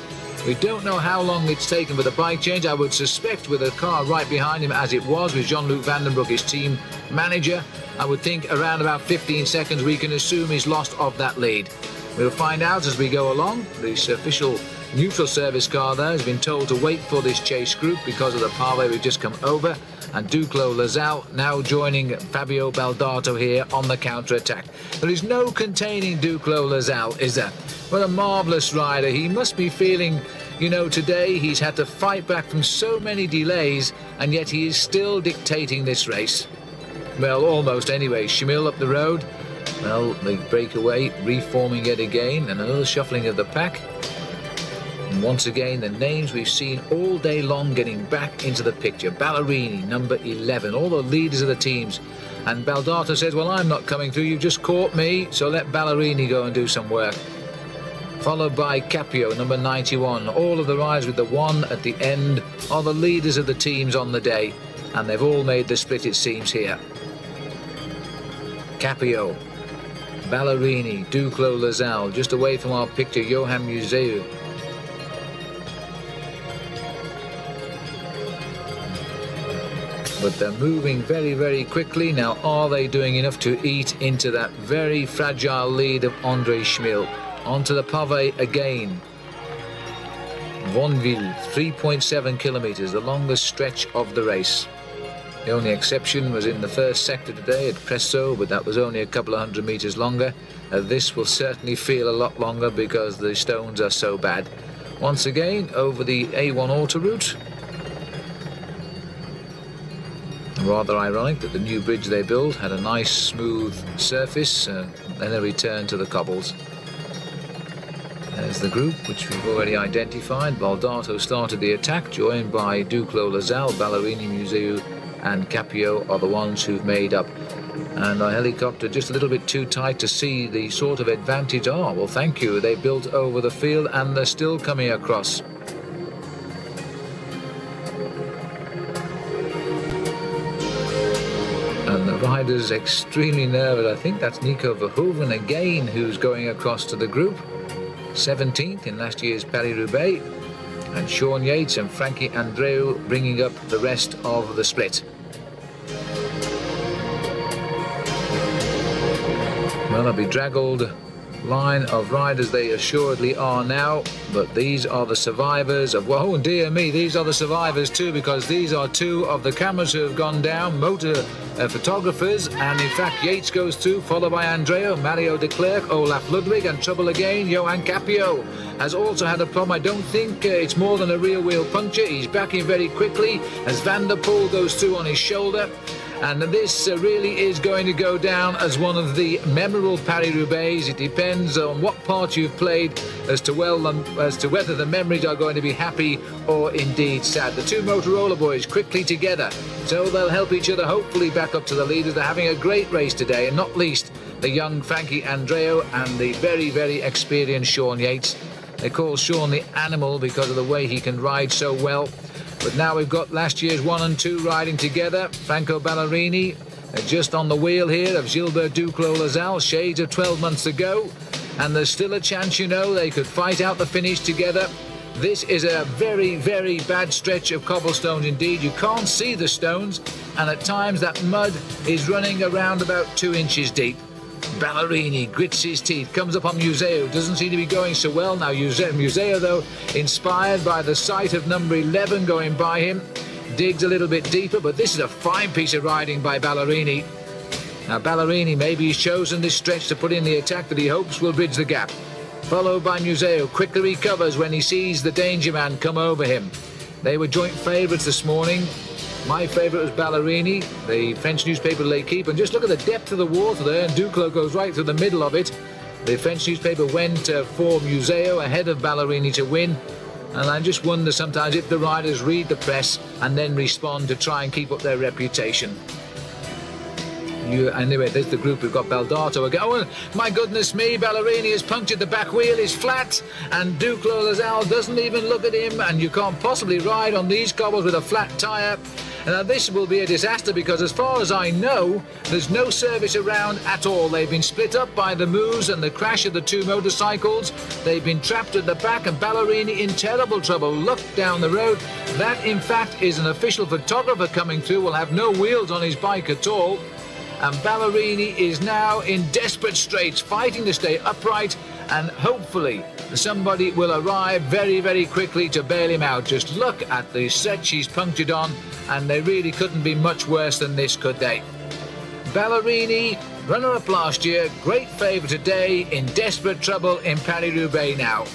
We don't know how long it's taken for the bike change. I would suspect with a car right behind him, as it was with Jean-Luc Vandenbroek, his team manager, I would think around about 15 seconds we can assume he's lost of that lead. We'll find out as we go along. This official neutral service car there has been told to wait for this chase group because of the pathway we've just come over. And Duclos Lasalle now joining Fabio Baldato here on the counter-attack. There is no containing Duclos Lasalle, is there? What a marvellous rider. He must be feeling, you know, today he's had to fight back from so many delays, and yet he is still dictating this race. Well, almost anyway. Schmiel up the road. Well, they break away, reforming yet again, and another shuffling of the pack. And once again, the names we've seen all day long getting back into the picture. Ballerini, number 11, all the leaders of the teams. And Baldato says, well, I'm not coming through, you've just caught me, so let Ballerini go and do some work. Followed by Capio, number 91. All of the riders with the 1 at the end are the leaders of the teams on the day. And they've all made the split, it seems, here. Capio, Ballerini, Duclos Lasalle, just away from our picture, Johan Museu. But they're moving very, very quickly. Now, are they doing enough to eat into that very fragile lead of Andre Schmiel? Onto the pavé again. Vonville, 3.7 kilometres, the longest stretch of the race. The only exception was in the first sector today at Presso, but that was only a couple of 100 metres longer. This will certainly feel a lot longer because the stones are so bad. Once again, over the A1 autoroute. Rather ironic that the new bridge they built had a nice smooth surface, then a return to the cobbles. There's the group which we've already identified. Baldato started the attack, joined by Duclos Lasalle, Ballerini, Museu and Capio are the ones who've made up. And our helicopter just a little bit too tight to see the sort of advantage. Oh, well, thank you. They built over the field and they're still coming across. And the rider's extremely nervous. I think that's Nico Verhoeven again who's going across to the group. 17th in last year's Paris-Roubaix. And Sean Yates and Frankie Andreu bringing up the rest of the split. Well, a bedraggled line of riders they assuredly are now, but these are the survivors of, well, oh dear me, these are the survivors too, because these are two of the cameras who have gone down, motor photographers, and in fact Yates goes through, followed by Andreu, Mario de Klerk, Olaf Ludwig, and trouble again. Johan Capio has also had a problem. I don't think it's more than a rear wheel puncture. He's back in very quickly as Van der Poel goes through on his shoulder. And this really is going to go down as one of the memorable Paris-Roubaix. It depends on what part you've played as to whether the memories are going to be happy or indeed sad. The two Motorola boys quickly together, so they'll help each other hopefully back up to the leaders. They're having a great race today, and not least the young Frankie Andreu and the very, very experienced Sean Yates. They call Sean the animal because of the way he can ride so well. But now we've got last year's 1 and 2 riding together. Franco Ballerini just on the wheel here of Gilbert Duclos Lasalle, shades of 12 months ago. And there's still a chance, you know, they could fight out the finish together. This is a very, very bad stretch of cobblestones indeed. You can't see the stones, and at times that mud is running around about 2 inches deep. Ballerini grits his teeth, comes up on Museu, doesn't seem to be going so well now. Museu, though, inspired by the sight of number 11 going by him, digs a little bit deeper, but this is a fine piece of riding by Ballerini. Now Ballerini, maybe he's chosen this stretch to put in the attack that he hopes will bridge the gap. followed by Museo. Quickly recovers when he sees the danger man come over him. They were joint favourites this morning. My favourite was Ballerini, the French newspaper L'Équipe, and just look at the depth of the water there, and Duclos goes right through the middle of it. The French newspaper went for Museo ahead of Ballerini to win, and I just wonder sometimes if the riders read the press and then respond to try and keep up their reputation. Anyway, there's the group. We've got Baldato again. Oh, my goodness me, Ballerini has punctured the back wheel, is flat, and Duclos Lazal doesn't even look at him, and you can't possibly ride on these cobbles with a flat tyre. Now this will be a disaster because as far as I know, there's no service around at all. They've been split up by the moves and the crash of the two motorcycles. They've been trapped at the back, and Ballerini in terrible trouble. Look down the road. That, in fact, is an official photographer coming through. Will have no wheels on his bike at all. And Ballerini is now in desperate straits, fighting to stay upright, and hopefully somebody will arrive very, very quickly to bail him out. Just look at the stretch he's punctured on, and they really couldn't be much worse than this, could they? Ballerini, runner-up last year, great favourite today, in desperate trouble in Paris-Roubaix now.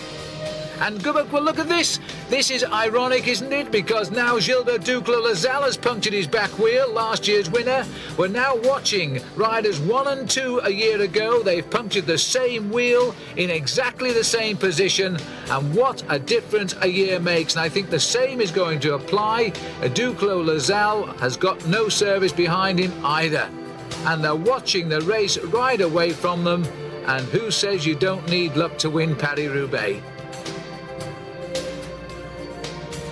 And Gubak, well, look at this. This is ironic, isn't it? Because now Gilbert Duclos Lazal has punctured his back wheel, last year's winner. We're now watching riders 1 and 2 a year ago. They've punctured the same wheel in exactly the same position. And what a difference a year makes. And I think the same is going to apply. Duclos Lazal has got no service behind him either. And they're watching the race right away from them. And who says you don't need luck to win Paris-Roubaix?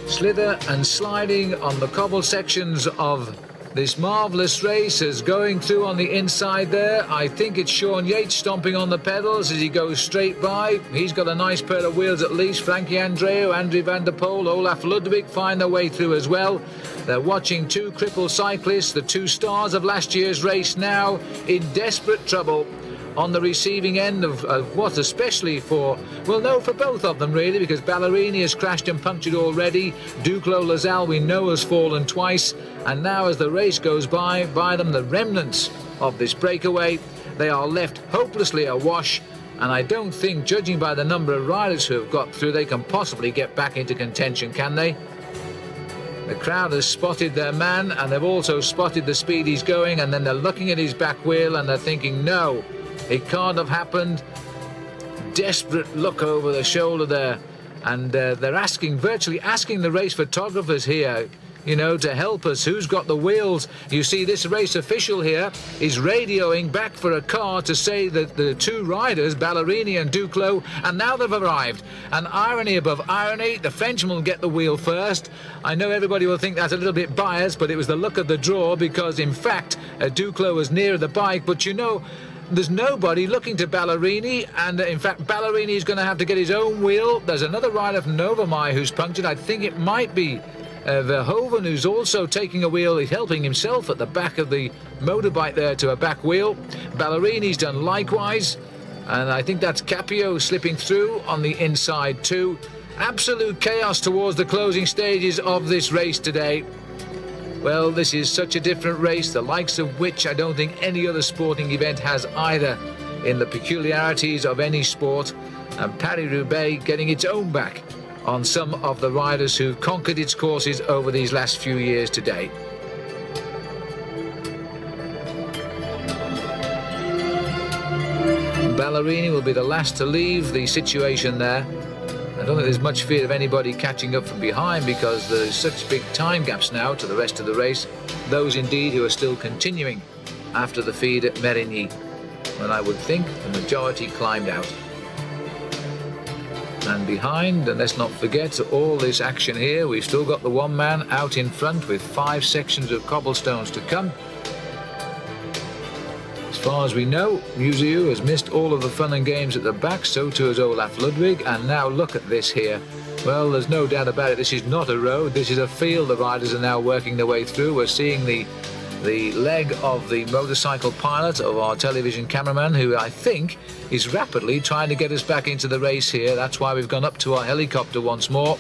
Slither and sliding on the cobble sections of this marvellous race is going through on the inside there. I think it's Sean Yates stomping on the pedals as he goes straight by. He's got a nice pair of wheels at least. Frankie Andreu, André van der Poel, Olaf Ludwig find their way through as well. They're watching two crippled cyclists, the two stars of last year's race, now in desperate trouble. On the receiving end of what, especially for, well, no, for both of them really, because Ballerini has crashed and punctured already. Duclos Lazal we know has fallen twice, and now as the race goes by them, the remnants of this breakaway, they are left hopelessly awash, and I don't think, judging by the number of riders who have got through, they can possibly get back into contention, can they? The crowd has spotted their man, and they've also spotted the speed he's going, and then they're looking at his back wheel and they're thinking, no, it can't have happened. Desperate look over the shoulder there, and they're virtually asking the race photographers here, you know, to help us. Who's got the wheels? You see, this race official here is radioing back for a car to say that the two riders, Ballerini and Duclos, and now they've arrived. And irony above irony, the Frenchman will get the wheel first. I know everybody will think that's a little bit biased, but it was the luck of the draw, because in fact Duclos was nearer the bike. But you know, there's nobody looking to Ballerini, and in fact Ballerini is going to have to get his own wheel. There's another rider from Novamai who's punctured. I think it might be Verhoeven, who's also taking a wheel. He's helping himself at the back of the motorbike there to a back wheel. Ballerini's done likewise, and I think that's Capio slipping through on the inside too. Absolute chaos towards the closing stages of this race today. Well, this is such a different race, the likes of which I don't think any other sporting event has either, in the peculiarities of any sport, and Paris-Roubaix getting its own back on some of the riders who've conquered its courses over these last few years today. Ballerini will be the last to leave the situation there. I don't think there's much fear of anybody catching up from behind, because there's such big time gaps now to the rest of the race. Those indeed who are still continuing after the feed at Mérigny, when I would think the majority climbed out. And behind, and let's not forget all this action here, we've still got the one man out in front with 5 sections of cobblestones to come. As far as we know, Museu has missed all of the fun and games at the back, so too has Olaf Ludwig, and now look at this here. Well, there's no doubt about it, this is not a road, this is a field the riders are now working their way through. We're seeing the leg of the motorcycle pilot, of our television cameraman, who I think is rapidly trying to get us back into the race here. That's why we've gone up to our helicopter once more.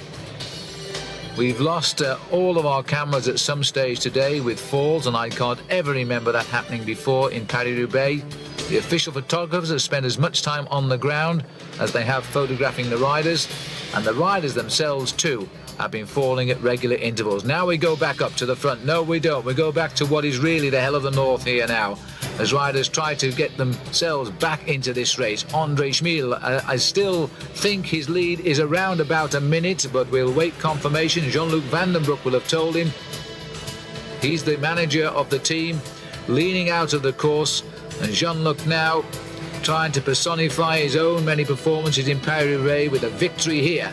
We've lost all of our cameras at some stage today with falls, and I can't ever remember that happening before in Paris-Roubaix. The official photographers have spent as much time on the ground as they have photographing the riders, and the riders themselves too have been falling at regular intervals. Now we go back up to the front. No, we don't. We go back to what is really the hell of the north here now, as riders try to get themselves back into this race. Andre Schmiel, I still think his lead is around about a minute, but we'll wait confirmation. Jean-Luc Vandenbroek will have told him. He's the manager of the team, leaning out of the course, and Jean-Luc now trying to personify his own many performances in Paris-Roubaix with a victory here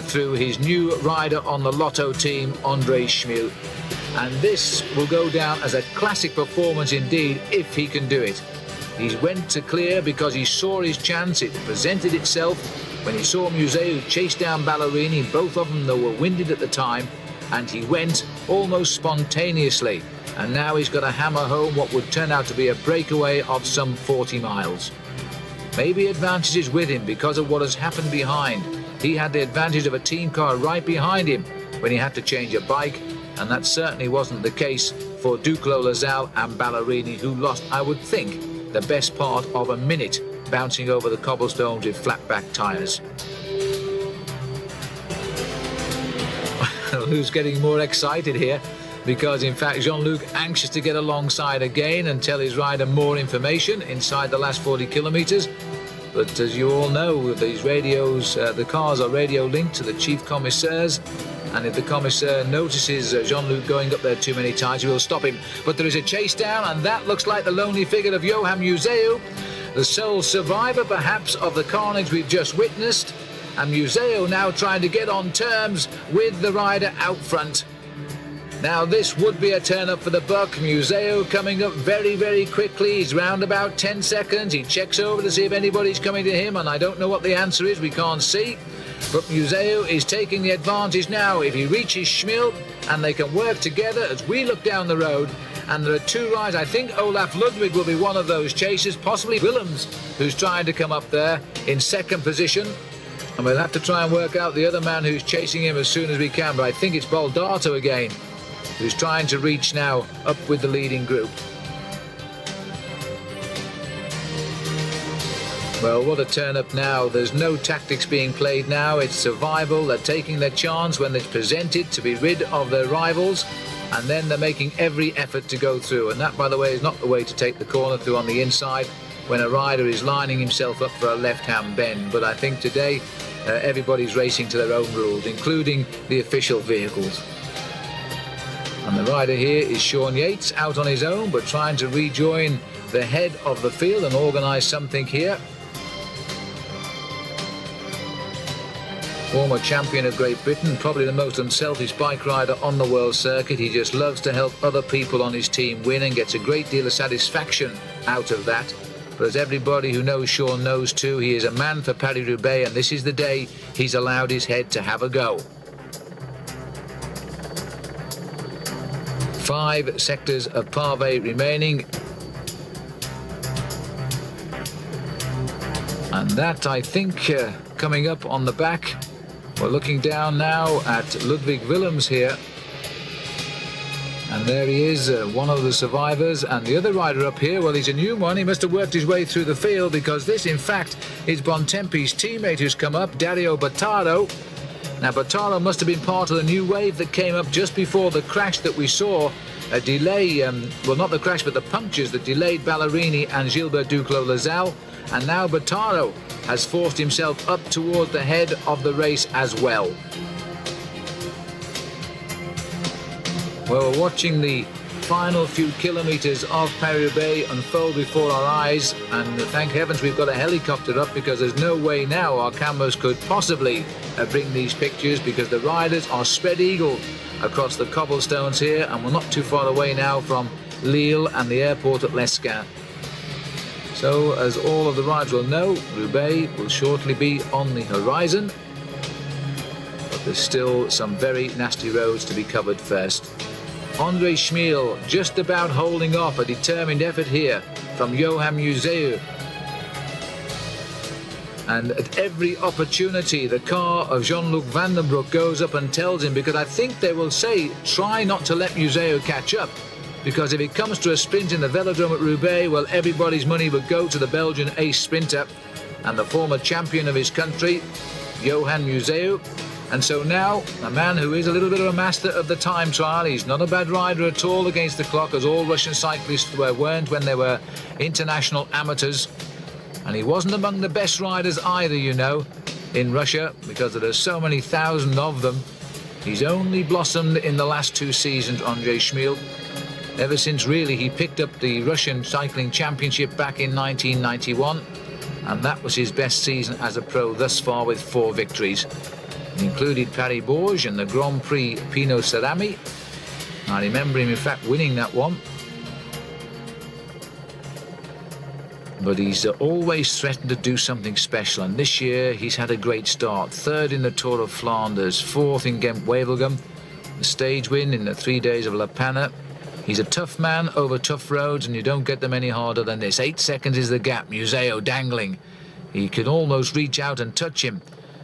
through his new rider on the Lotto team, Andre Schmiel. And this will go down as a classic performance indeed, if he can do it. He went to clear because he saw his chance. It presented itself when he saw Museu chase down Ballerini. Both of them, though, were winded at the time, and he went almost spontaneously. And now he's got to hammer home what would turn out to be a breakaway of some 40 miles. Maybe advantage is with him because of what has happened behind. He had the advantage of a team car right behind him when he had to change a bike, and that certainly wasn't the case for Duclos-Lassalle and Ballerini, who lost, I would think, the best part of a minute bouncing over the cobblestones with flat-back tyres. Who's getting more excited here? Because in fact Jean-Luc anxious to get alongside again and tell his rider more information inside the last 40 kilometres. But as you all know, these radios, the cars are radio linked to the chief commissaires, and if the commissaire notices Jean-Luc going up there too many times, he will stop him. But there is a chase down, and that looks like the lonely figure of Johan Museu, the sole survivor perhaps of the carnage we've just witnessed, and Museu now trying to get on terms with the rider out front. Now this would be a turn up for the buck. Museu coming up very, very quickly. He's round about 10 seconds. He checks over to see if anybody's coming to him, and I don't know what the answer is. We can't see. But Museu is taking the advantage now. If he reaches Schmiel, and they can work together as we look down the road, and there are two riders. I think Olaf Ludwig will be one of those chasers, possibly Willems, who's trying to come up there in second position. And we'll have to try and work out the other man who's chasing him as soon as we can. But I think it's Baldato again, who's trying to reach now up with the leading group. Well, what a turn up now. There's no tactics being played now. It's survival. They're taking their chance when it's presented to be rid of their rivals, and then they're making every effort to go through. And that, by the way, is not the way to take the corner through on the inside when a rider is lining himself up for a left-hand bend. But I think today everybody's racing to their own rules, including the official vehicles. And the rider here is Sean Yates, out on his own, but trying to rejoin the head of the field and organise something here. Former champion of Great Britain, probably the most unselfish bike rider on the world circuit. He just loves to help other people on his team win and gets a great deal of satisfaction out of that. But as everybody who knows Sean knows too, he is a man for Paris-Roubaix, and this is the day he's allowed his head to have a go. 5 sectors of pavé remaining, and that, I think, coming up on the back. We're looking down now at Ludwig Willems here, and there he is, one of the survivors. And the other rider up here, well, he's a new one. He must have worked his way through the field, because this in fact is Bontempi's teammate who's come up, Dario Bottaro. Now, Bottaro must have been part of the new wave that came up just before the crash that we saw, a delay, well, not the crash, but the punctures that delayed Ballerini and Gilbert Duclos-Lassalle. And now Bottaro has forced himself up towards the head of the race as well. Well, we're watching the final few kilometres of Paris-Roubaix unfold before our eyes, and thank heavens we've got a helicopter up, because there's no way now our cameras could possibly bring these pictures, because the riders are spread eagle across the cobblestones here, and we're not too far away now from Lille and the airport at Lescun. So, as all of the riders will know, Roubaix will shortly be on the horizon, but there's still some very nasty roads to be covered first. Andre Schmiel just about holding off, a determined effort here from Johan Museu. And at every opportunity, the car of Jean-Luc Vandenbroek goes up and tells him, because I think they will say, try not to let Museu catch up. because if it comes to a sprint in the Velodrome at Roubaix, well, everybody's money would go to the Belgian ace sprinter and the former champion of his country, Johan Museeuw. And so now, a man who is a little bit of a master of the time trial, he's not a bad rider at all against the clock, as all Russian cyclists weren't when they were international amateurs. And he wasn't among the best riders either, you know, in Russia, because there are so many thousand of them. He's only blossomed in the last 2 seasons, Andrei Schmil, ever since really he picked up the Russian Cycling Championship back in 1991, and that was his best season as a pro thus far, with 4 victories. It included Paris-Bourges and the Grand Prix Pinot-Cerami. I remember him in fact winning that one. But he's always threatened to do something special, and this year he's had a great start. 3rd in the Tour of Flanders, 4th in Ghent-Wevelgem, the stage win in the 3 days of La Panne. He's a tough man over tough roads, and you don't get them any harder than this. 8 seconds is the gap. Museeuw dangling. He can almost reach out and touch him,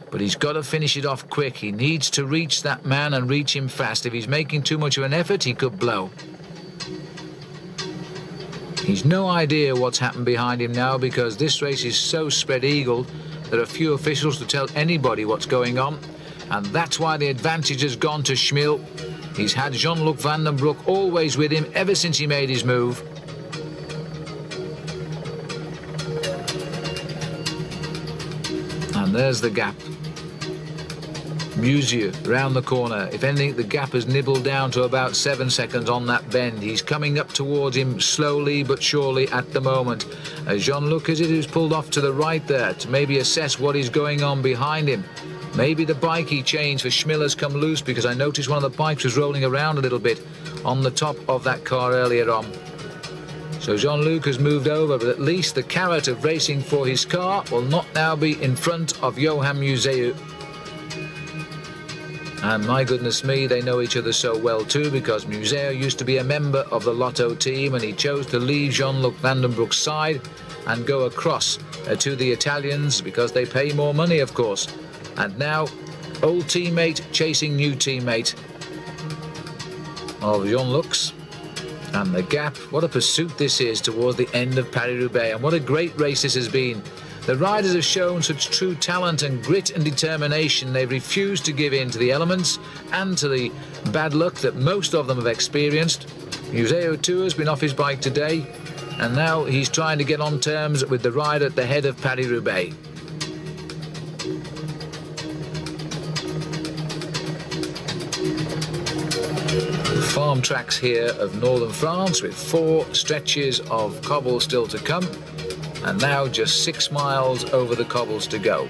but he's got to finish it off quick. He needs to reach that man and reach him fast. If he's making too much of an effort, he could blow. He's no idea what's happened behind him now, because this race is so spread-eagled. There are few officials to tell anybody what's going on, and that's why the advantage has gone to Schmil. He's had Jean-Luc Van den Broek always with him ever since he made his move. And there's the gap. Museeuw round the corner. If anything, the gap has nibbled down to about 7 seconds on that bend. He's coming up towards him slowly but surely at the moment. Jean-Luc is it who's pulled off to the right there to maybe assess what is going on behind him. Maybe the bike he changed for Schmil has come loose, because I noticed one of the bikes was rolling around a little bit on the top of that car earlier on. So Jean-Luc has moved over, but at least the carrot of racing for his car will not now be in front of Johan Museeuw. And my goodness me, they know each other so well too, because Museeuw used to be a member of the Lotto team, and he chose to leave Jean-Luc Van den Broek's side and go across to the Italians, because they pay more money, of course. And now, old teammate chasing new teammate of Jean-Luc's. And the gap, what a pursuit this is towards the end of Paris-Roubaix, and what a great race this has been. The riders have shown such true talent and grit and determination. They've refused to give in to the elements and to the bad luck that most of them have experienced. Museeuw too has been off his bike today, and now he's trying to get on terms with the rider at the head of Paris-Roubaix. Farm tracks here of northern France, with 4 stretches of cobble still to come, and now just 6 miles over the cobbles to go.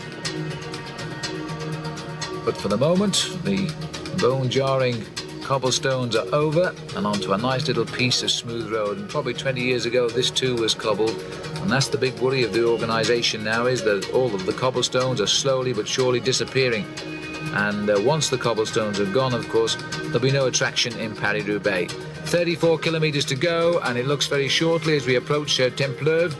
But for the moment, the bone-jarring cobblestones are over and onto a nice little piece of smooth road. And probably 20 years ago this too was cobbled, and that's the big worry of the organisation now, is that all of the cobblestones are slowly but surely disappearing. And once the cobblestones are gone, of course, there'll be no attraction in Paris-Roubaix. 34 kilometres to go, and it looks very shortly as we approach Templeuve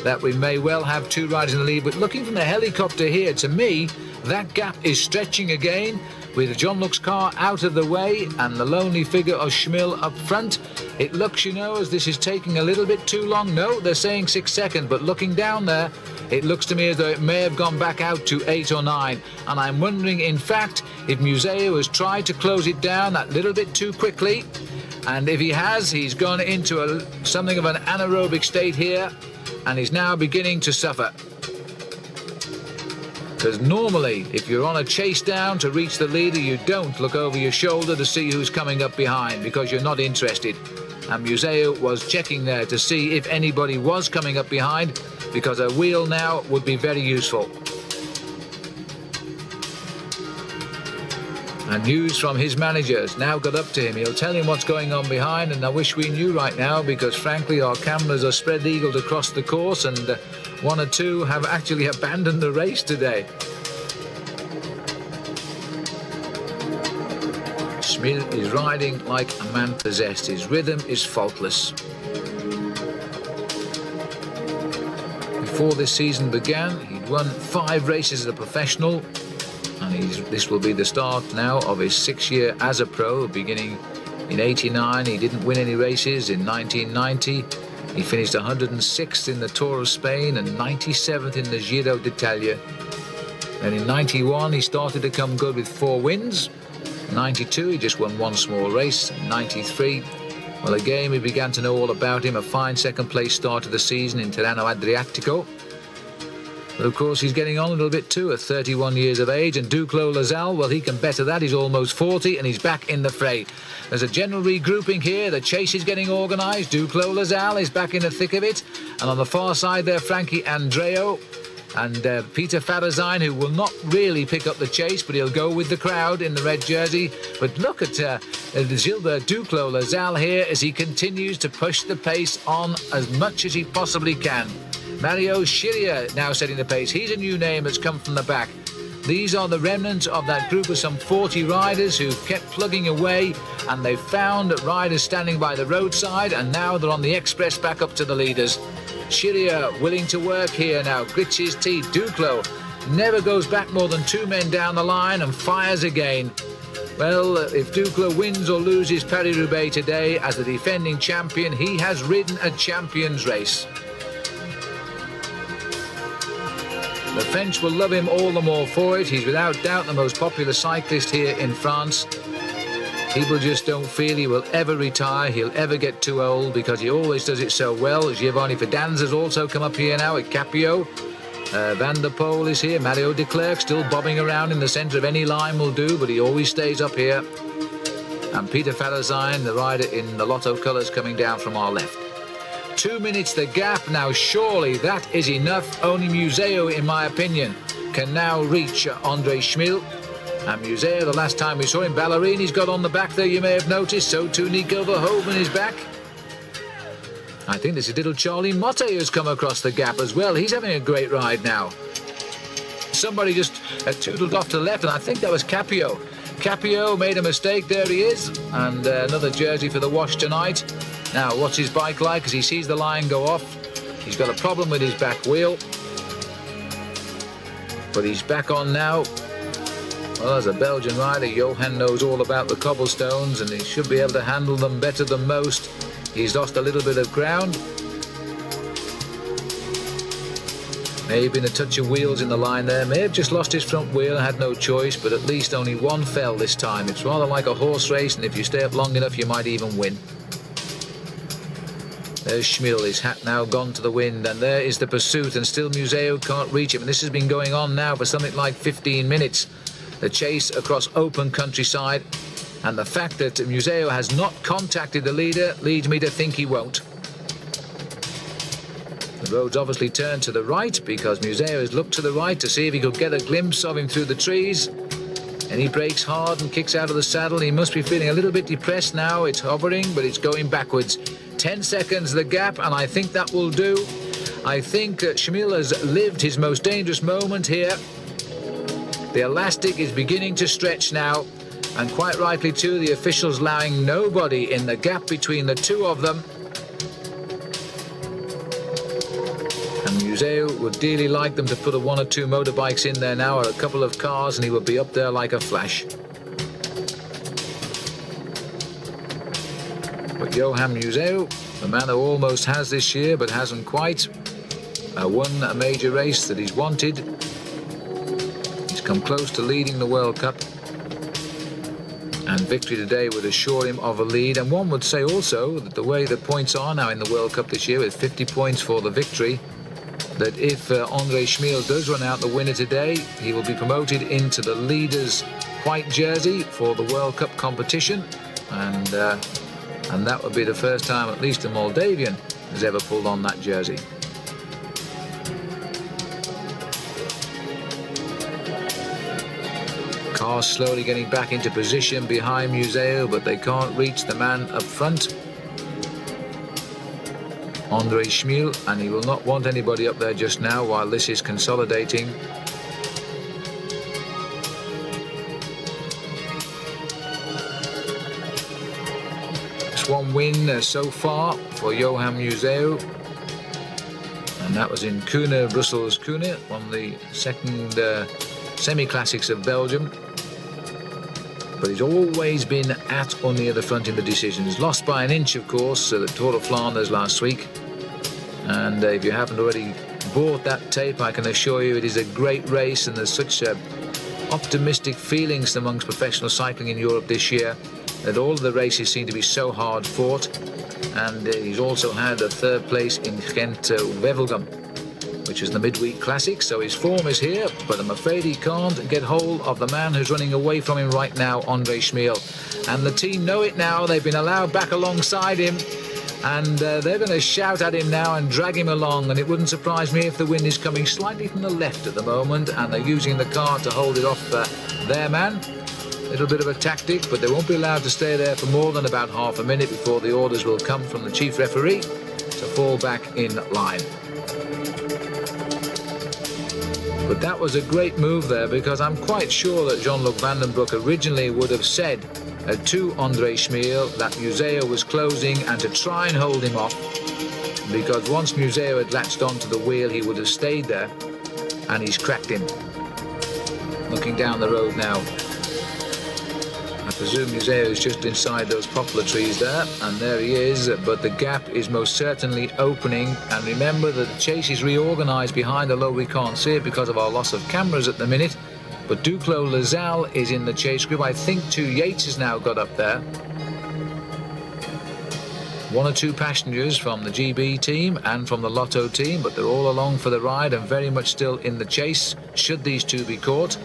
that we may well have 2 riders in the lead. But looking from the helicopter here, to me, that gap is stretching again, with Jean-Luc's car out of the way and the lonely figure of Schmil up front. It looks, you know, as this is taking a little bit too long. No, they're saying 6 seconds, but looking down there, it looks to me as though it may have gone back out to 8 or 9. And I'm wondering, in fact, if Museeuw has tried to close it down that little bit too quickly. And if he has, he's gone into something of an anaerobic state here, and he's now beginning to suffer. Because normally, if you're on a chase down to reach the leader, you don't look over your shoulder to see who's coming up behind, because you're not interested. And Museeuw was checking there to see if anybody was coming up behind, because a wheel now would be very useful. And news from his managers now got up to him. He'll tell him what's going on behind, and I wish we knew right now, because frankly our cameras are spread-eagled across the course, and 1 or 2 have actually abandoned the race today. Schmil is riding like a man possessed. His rhythm is faultless. Before this season began, he'd won 5 races as a professional, and this will be the start now of his 6th year as a pro, beginning In 89, he didn't win any races. In 1990, he finished 106th in the Tour of Spain and 97th in the Giro d'Italia. And in 91, he started to come good with 4 wins. 92, he just won 1 small race. 93, well, again, we began to know all about him. A fine second-place start of the season in Tirreno Adriatico. But of course, he's getting on a little bit too, at 31 years of age. And Duclos Lazal, well, he can better that. He's almost 40, and he's back in the fray. There's a general regrouping here. The chase is getting organised. Duclos Lazal is back in the thick of it. And on the far side there, Frankie Andreu and Peter Farazijn, who will not really pick up the chase, but he'll go with the crowd in the red jersey. But look at Gilbert Duclos Lazal here as he continues to push the pace on as much as he possibly can. Mario Sciria now setting the pace. He's a new name that's come from the back. These are the remnants of that group of some 40 riders who kept plugging away, and they found riders standing by the roadside, and now they're on the express back up to the leaders. Sciria willing to work here now, grits his teeth. Duclos never goes back more than 2 men down the line and fires again. Well, if Duclos wins or loses Paris-Roubaix today as the defending champion, he has ridden a champion's race. The French will love him all the more for it. He's without doubt the most popular cyclist here in France. People just don't feel he will ever retire, he'll ever get too old, because he always does it so well. Giovanni Fidanza's also come up here now at Capio. Van der Poel is here. Mario de Klerk still bobbing around in the centre of any line will do, but he always stays up here. And Peter Farazijn, the rider in the Lotto colours, coming down from our left. 2 minutes the gap. Now surely that is enough. Only Museo, in my opinion, can now reach Andre Schmil. And Museo, the last time we saw him, Ballerini's got on the back there, you may have noticed. So too Nico Verhoeven is back. I think this is little Charlie Motte who's come across the gap as well. He's having a great ride now. Somebody just tootled off to the left, and I think that was Capio. Capio made a mistake. There he is. And another jersey for the wash tonight. Now, what's his bike like as he sees the line go off? He's got a problem with his back wheel. But he's back on now. Well, as a Belgian rider, Johan knows all about the cobblestones, and he should be able to handle them better than most. He's lost a little bit of ground. May have been a touch of wheels in the line there. May have just lost his front wheel and had no choice, but at least only one fell this time. It's rather like a horse race, and if you stay up long enough, you might even win. There's Schmil, his hat now gone to the wind, and there is the pursuit, and still Museo can't reach him. And this has been going on now for something like 15 minutes. The chase across open countryside, and the fact that Museo has not contacted the leader leads me to think he won't. The road's obviously turned to the right because Museo has looked to the right to see if he could get a glimpse of him through the trees. And he brakes hard and kicks out of the saddle. He must be feeling a little bit depressed now. It's hovering, but it's going backwards. 10 seconds the gap, and I think that will do. I think Schmil has lived his most dangerous moment here. The elastic is beginning to stretch now, and quite rightly too, the officials allowing nobody in the gap between the two of them. And Museo would dearly like them to put 1 or 2 motorbikes in there now, or a couple of cars, and he would be up there like a flash. But Johan Museo, the man who almost has this year but hasn't quite, won a major race that he's wanted. He's come close to leading the World Cup, and victory today would assure him of a lead. And one would say also that the way the points are now in the World Cup this year, with 50 points for the victory, that if Andre Schmil does run out the winner today, he will be promoted into the leader's white jersey for the World Cup competition, and that would be the first time at least a Moldavian has ever pulled on that jersey. Cars slowly getting back into position behind Museo, but they can't reach the man up front, Andre Schmil, and he will not want anybody up there just now while this is consolidating. Just one win so far for Johan Museo, and that was in Kuurne, Brussels Kuurne, one of the second semi-classics of Belgium. but he's always been at or near the front in the decisions. Lost by an inch, of course, at the Tour of Flanders last week. And if you haven't already bought that tape, I can assure you it is a great race, and there's such optimistic feelings amongst professional cycling in Europe this year that all of the races seem to be so hard fought. And he's also had a third place in Gent-Wevelgem, which is the midweek classic, so his form is here, but I'm afraid he can't get hold of the man who's running away from him right now, Andre Schmiel. And the team know it now. They've been allowed back alongside him, and they're going to shout at him now and drag him along. And it wouldn't surprise me if the wind is coming slightly from the left at the moment, and they're using the car to hold it off their man. A little bit of a tactic, but they won't be allowed to stay there for more than about half a minute before the orders will come from the chief referee to fall back in line. But that was a great move there, because I'm quite sure that Jean-Luc Van den Broek originally would have said to Andre Schmiel that Museo was closing and to try and hold him off, because once Museo had latched onto the wheel, he would have stayed there, and he's cracked him. Looking down the road now, I presume Museo is just inside those poplar trees there, and there he is, but the gap is most certainly opening. And remember that the chase is reorganised behind, although we can't see it because of our loss of cameras at the minute. But Duclos Lasalle is in the chase group. I think 2 Yates has now got up there. 1 or 2 passengers from the GB team and from the Lotto team, but they're all along for the ride and very much still in the chase, should these two be caught.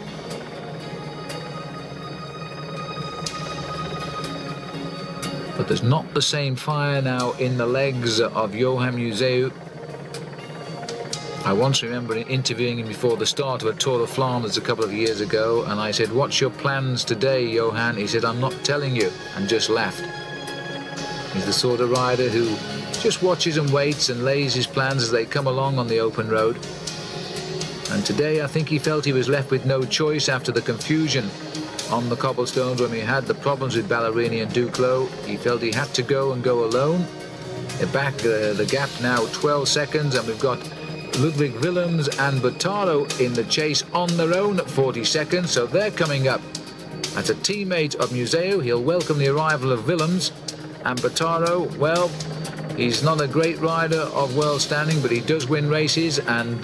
But there's not the same fire now in the legs of Johan Museu. I once remember interviewing him before the start of a Tour of Flanders a couple of years ago, and I said, "What's your plans today, Johan?" He said, "I'm not telling you," and just laughed. He's the sort of rider who just watches and waits and lays his plans as they come along on the open road. And today I think he felt he was left with no choice after the confusion on the cobblestones when we had the problems with Ballerini and Duclos. He felt he had to go and go alone. Back the gap now 12 seconds, and we've got Ludwig Willems and Bottaro in the chase on their own at 40 seconds, so they're coming up. As a teammate of Museo, he'll welcome the arrival of Willems. And Bottaro, well, he's not a great rider of world standing, but he does win races. And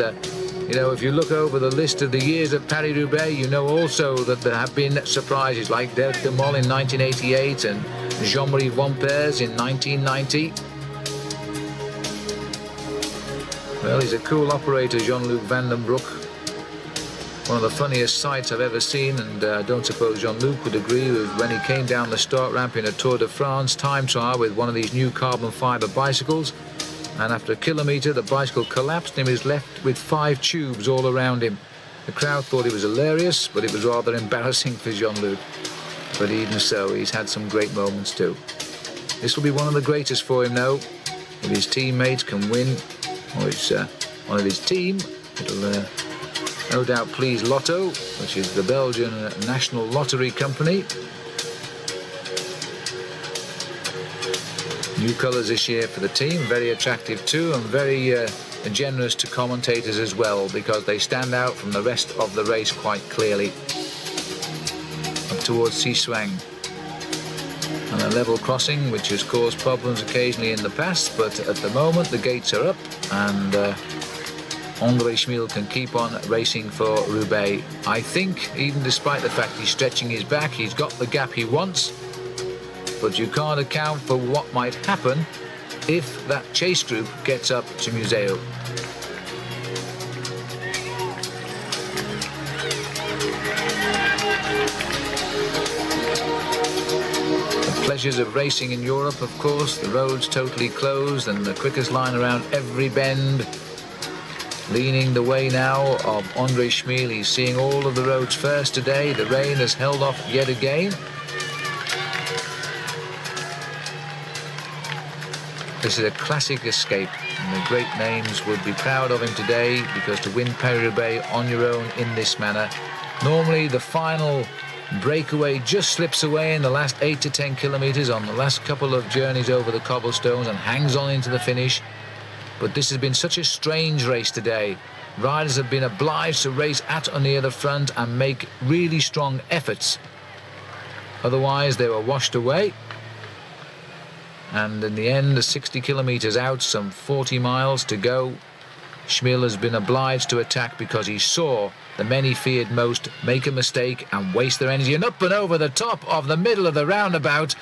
you know, if you look over the list of the years of Paris-Roubaix, you know also that there have been surprises like Dirk de Mol in 1988 and Jean-Marie Vampers in 1990. Well, he's a cool operator, Jean-Luc Van den Broek. One of the funniest sights I've ever seen, and I don't suppose Jean-Luc would agree with when he came down the start ramp in a Tour de France time trial with one of these new carbon fibre bicycles, and after a kilometre the bicycle collapsed and he was left with 5 tubes all around him. The crowd thought it was hilarious, but it was rather embarrassing for Jean-Luc. But even so, he's had some great moments too. This will be one of the greatest for him now. If his teammates can win, or it's one of his team, it'll no doubt please Lotto, which is the Belgian national lottery company. New colours this year for the team, very attractive too, and very generous to commentators as well, because they stand out from the rest of the race quite clearly. Up towards Siswang. And a level crossing which has caused problems occasionally in the past, but at the moment the gates are up, and Andre Schmiel can keep on racing for Roubaix. I think, even despite the fact he's stretching his back, he's got the gap he wants, but you can't account for what might happen if that chase group gets up to Museo. Pleasures of racing in Europe, of course, the roads totally closed and the quickest line around every bend. Leaning the way now of Andre Schmiel. He's seeing all of the roads first today. The rain has held off yet again. This is a classic escape, and the great names would be proud of him today, because to win Paris-Roubaix on your own in this manner, normally the final breakaway just slips away in the last 8 to 10 kilometres on the last couple of journeys over the cobblestones and hangs on into the finish. But this has been such a strange race today. Riders have been obliged to race at or near the front and make really strong efforts. Otherwise, they were washed away. And in the end, 60 kilometres out, some 40 miles to go, Schmil has been obliged to attack because he saw the men he feared most make a mistake and waste their energy. And up and over the top of the middle of the roundabout.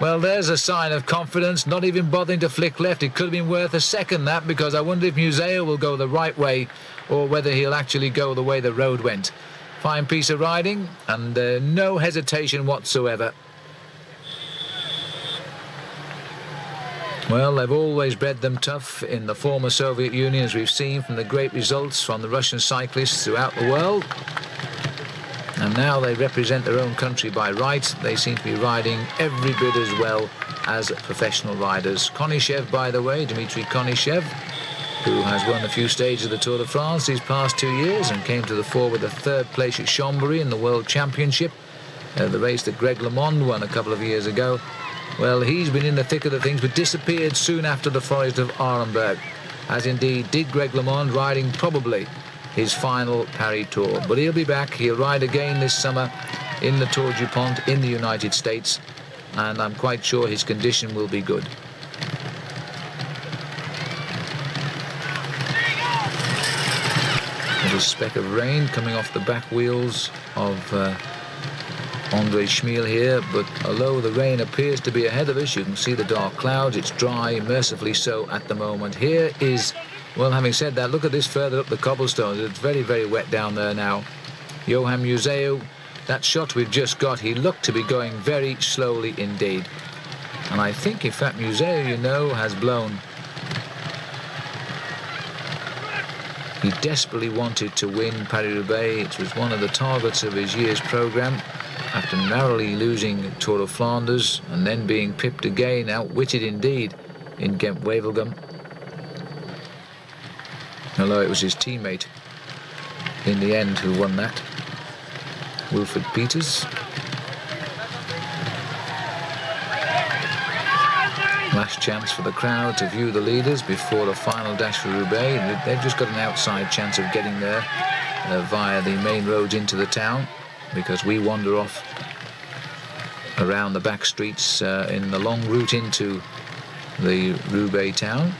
Well, there's a sign of confidence, not even bothering to flick left. It could have been worth a second, that, because I wonder if Museo will go the right way or whether he'll actually go the way the road went. Fine piece of riding and no hesitation whatsoever. Well, they've always bred them tough in the former Soviet Union, as we've seen from the great results from the Russian cyclists throughout the world. And now they represent their own country by right. They seem to be riding every bit as well as professional riders. Konishev, by the way, Dmitry Konishev, who has won a few stages of the Tour de France these past 2 years and came to the fore with a third place at Chambéry in the World Championship, the race that Greg LeMond won a couple of years ago. Well, he's been in the thick of the things, but disappeared soon after the Forest of Arenberg, as indeed did Greg LeMond, riding probably his final Paris Tour. But he'll be back. He'll ride again this summer in the Tour du Pont in the United States, and I'm quite sure his condition will be good. There's a speck of rain coming off the back wheels of Andre Schmil here, but although the rain appears to be ahead of us, you can see the dark clouds. It's dry, mercifully so at the moment. Here is, well, having said that, look at this further up the cobblestones. It's very, very wet down there now. Johan Museo, that shot we've just got, he looked to be going very slowly indeed. And I think, in fact, Museo, you know, has blown. He desperately wanted to win Paris-Roubaix. It was one of the targets of his year's programme. After narrowly losing Tour of Flanders and then being pipped again, outwitted indeed in Ghent-Wevelgem. Although it was his teammate in the end who won that, Wilfred Peters. Last chance for the crowd to view the leaders before the final dash for Roubaix. They've just got an outside chance of getting there via the main roads into the town, because we wander off around the back streets in the long route into the Roubaix town.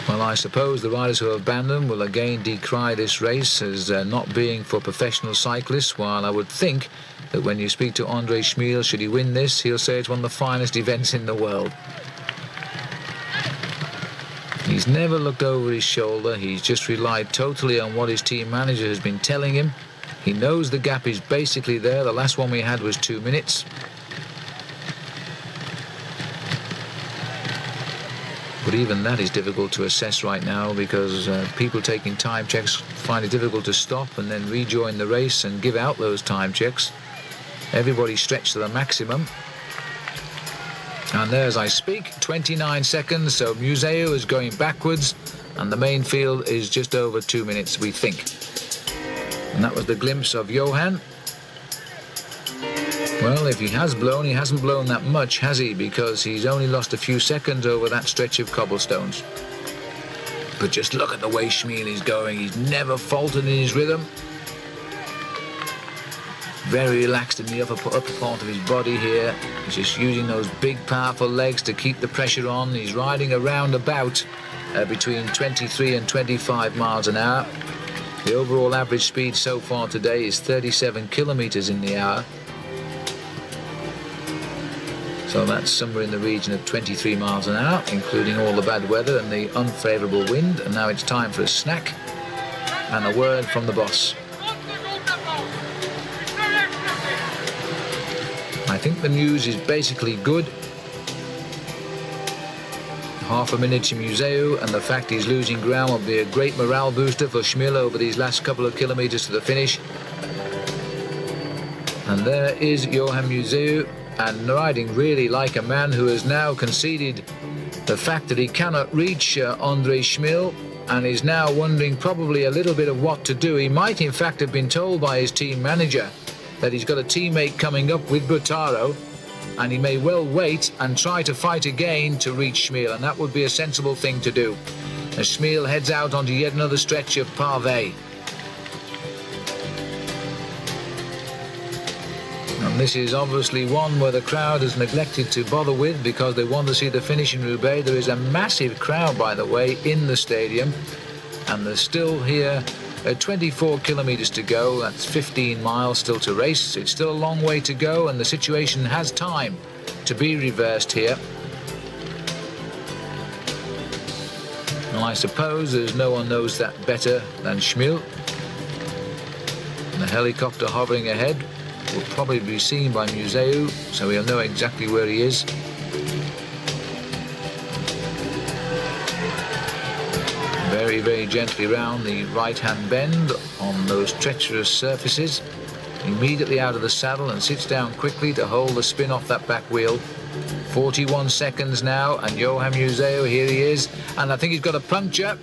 Well, I suppose the riders who have abandoned will again decry this race as not being for professional cyclists, while I would think that when you speak to Andre Schmil, should he win this, he'll say it's one of the finest events in the world. He's never looked over his shoulder. He's just relied totally on what his team manager has been telling him. He knows the gap is basically there. The last one we had was 2 minutes. But even that is difficult to assess right now, because people taking time checks find it difficult to stop and then rejoin the race and give out those time checks. Everybody stretched to the maximum. And there, as I speak, 29 seconds, so Museo is going backwards, and the main field is just over 2 minutes, we think. And that was the glimpse of Johan. Well, if he has blown, he hasn't blown that much, has he? Because he's only lost a few seconds over that stretch of cobblestones. But just look at the way Schmil is going. He's never faltered in his rhythm. Very relaxed in the upper part of his body here. He's just using those big, powerful legs to keep the pressure on. He's riding around about between 23 and 25 miles an hour. The overall average speed so far today is 37 kilometres in the hour. So that's somewhere in the region of 23 miles an hour, including all the bad weather and the unfavourable wind. And now it's time for a snack and a word from the boss. I think the news is basically good. Half a minute to Museo, and the fact he's losing ground will be a great morale booster for Schmil over these last couple of kilometres to the finish. And there is Johan Museo, and riding really like a man who has now conceded the fact that he cannot reach Andre Schmil, and is now wondering probably a little bit of what to do. He might in fact have been told by his team manager that he's got a teammate coming up with Haro, and he may well wait and try to fight again to reach Schmil, and that would be a sensible thing to do, as Schmil heads out onto yet another stretch of pavé. And this is obviously one where the crowd has neglected to bother with because they want to see the finish in Roubaix. There is a massive crowd, by the way, in the stadium, and there's still here 24 kilometres to go. That's 15 miles still to race. It's still a long way to go, and the situation has time to be reversed here. Well, I suppose there's no one knows that better than Schmil. And the helicopter hovering ahead will probably be seen by Museu, so he'll know exactly where he is. Very, very gently round the right-hand bend on those treacherous surfaces. Immediately out of the saddle and sits down quickly to hold the spin off that back wheel. 41 seconds now, and Johan Museu, here he is, and I think he's got a puncture.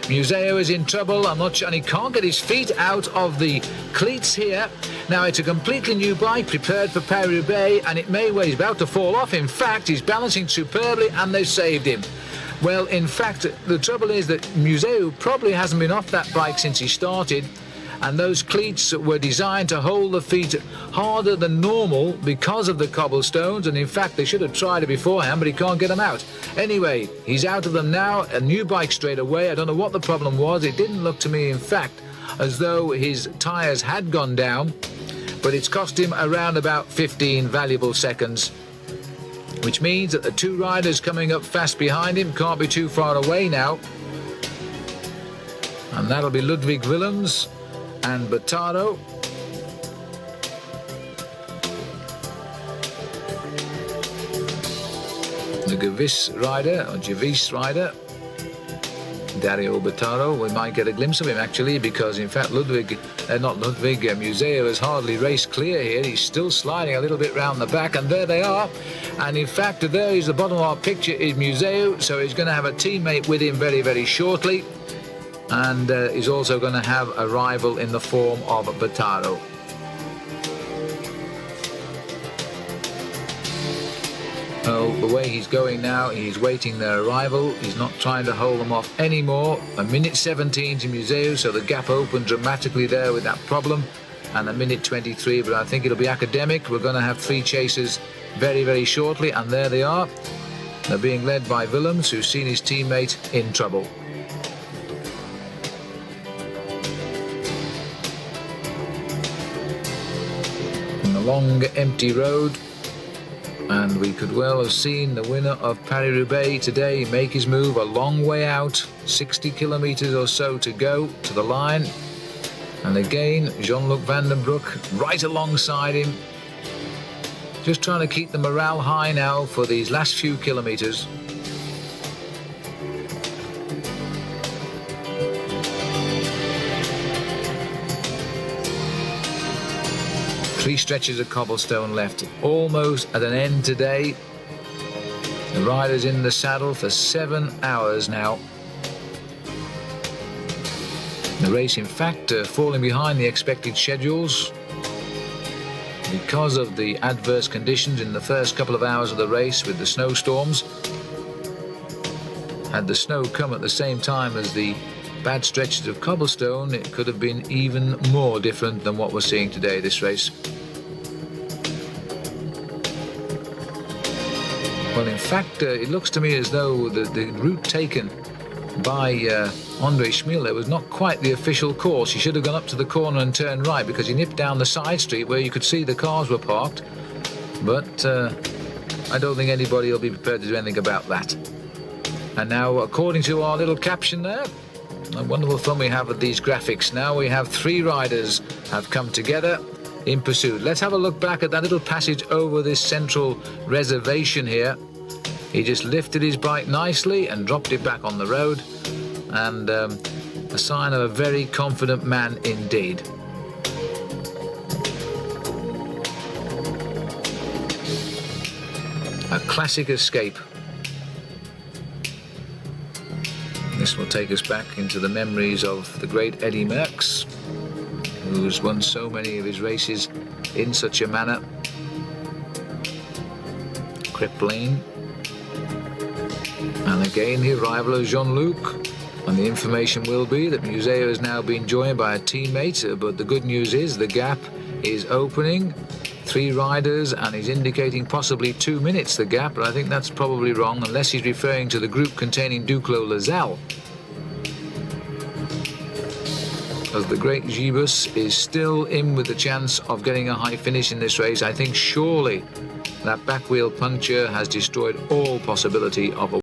Museu is in trouble, I'm not sure, and he can't get his feet out of the cleats here. Now, it's a completely new bike prepared for Paris-Roubaix, and it may well, he's about to fall off. In fact, he's balancing superbly, and they've saved him. Well, in fact, the trouble is that Museu probably hasn't been off that bike since he started, and those cleats were designed to hold the feet harder than normal because of the cobblestones, and in fact they should have tried it beforehand, but he can't get them out. Anyway, he's out of them now, a new bike straight away. I don't know what the problem was. It didn't look to me, in fact, as though his tyres had gone down, but it's cost him around about 15 valuable seconds, which means that the two riders coming up fast behind him can't be too far away now, and that'll be Ludwig Willems and Bertaro. The Gevis rider, Dario Bertaro. We might get a glimpse of him actually, because in fact Museu has hardly raced clear here. He's still sliding a little bit round the back, and there they are. And in fact, there is the bottom of our picture is Museu, so he's going to have a teammate with him very, very shortly. And he's also going to have a rival in the form of Bertaro. Oh, the way he's going now, he's waiting their arrival. He's not trying to hold them off anymore. A minute 17 to Museu, so the gap opened dramatically there with that problem. And a minute 23, but I think it'll be academic. We're going to have three chasers very, very shortly, and there they are. They're being led by Willems, who's seen his teammate in trouble. Long empty road, and we could well have seen the winner of Paris-Roubaix today make his move a long way out, 60 kilometers or so to go to the line. And again, Jean-Luc Van den Broek right alongside him, just trying to keep the morale high now for these last few kilometers. Three stretches of cobblestone left, almost at an end today. The rider's in the saddle for 7 hours now. The race, in fact, falling behind the expected schedules because of the adverse conditions in the first couple of hours of the race with the snowstorms. Had the snow come at the same time as the bad stretches of cobblestone, it could have been even more different than what we're seeing today, this race. Well, in fact, it looks to me as though the route taken by Andre Schmil there was not quite the official course. He should have gone up to the corner and turned right, because he nipped down the side street where you could see the cars were parked. But I don't think anybody will be prepared to do anything about that. And now, according to our little caption there, a wonderful fun we have with these graphics. Now we have three riders have come together in pursuit. Let's have a look back at that little passage over this central reservation here. He just lifted his bike nicely and dropped it back on the road, and a sign of a very confident man indeed. A classic escape. This will take us back into the memories of the great Eddy Merckx, who's won so many of his races in such a manner. Crippling. And again the arrival of Jean-Luc, and the information will be that Museu has now been joined by a teammate, but the good news is the gap is opening. 3 riders, and he's indicating possibly 2 minutes the gap, but I think that's probably wrong, unless he's referring to the group containing Duclos Lazelle. As the great Gibus is still in with the chance of getting a high finish in this race, I think surely that back wheel puncture has destroyed all possibility of a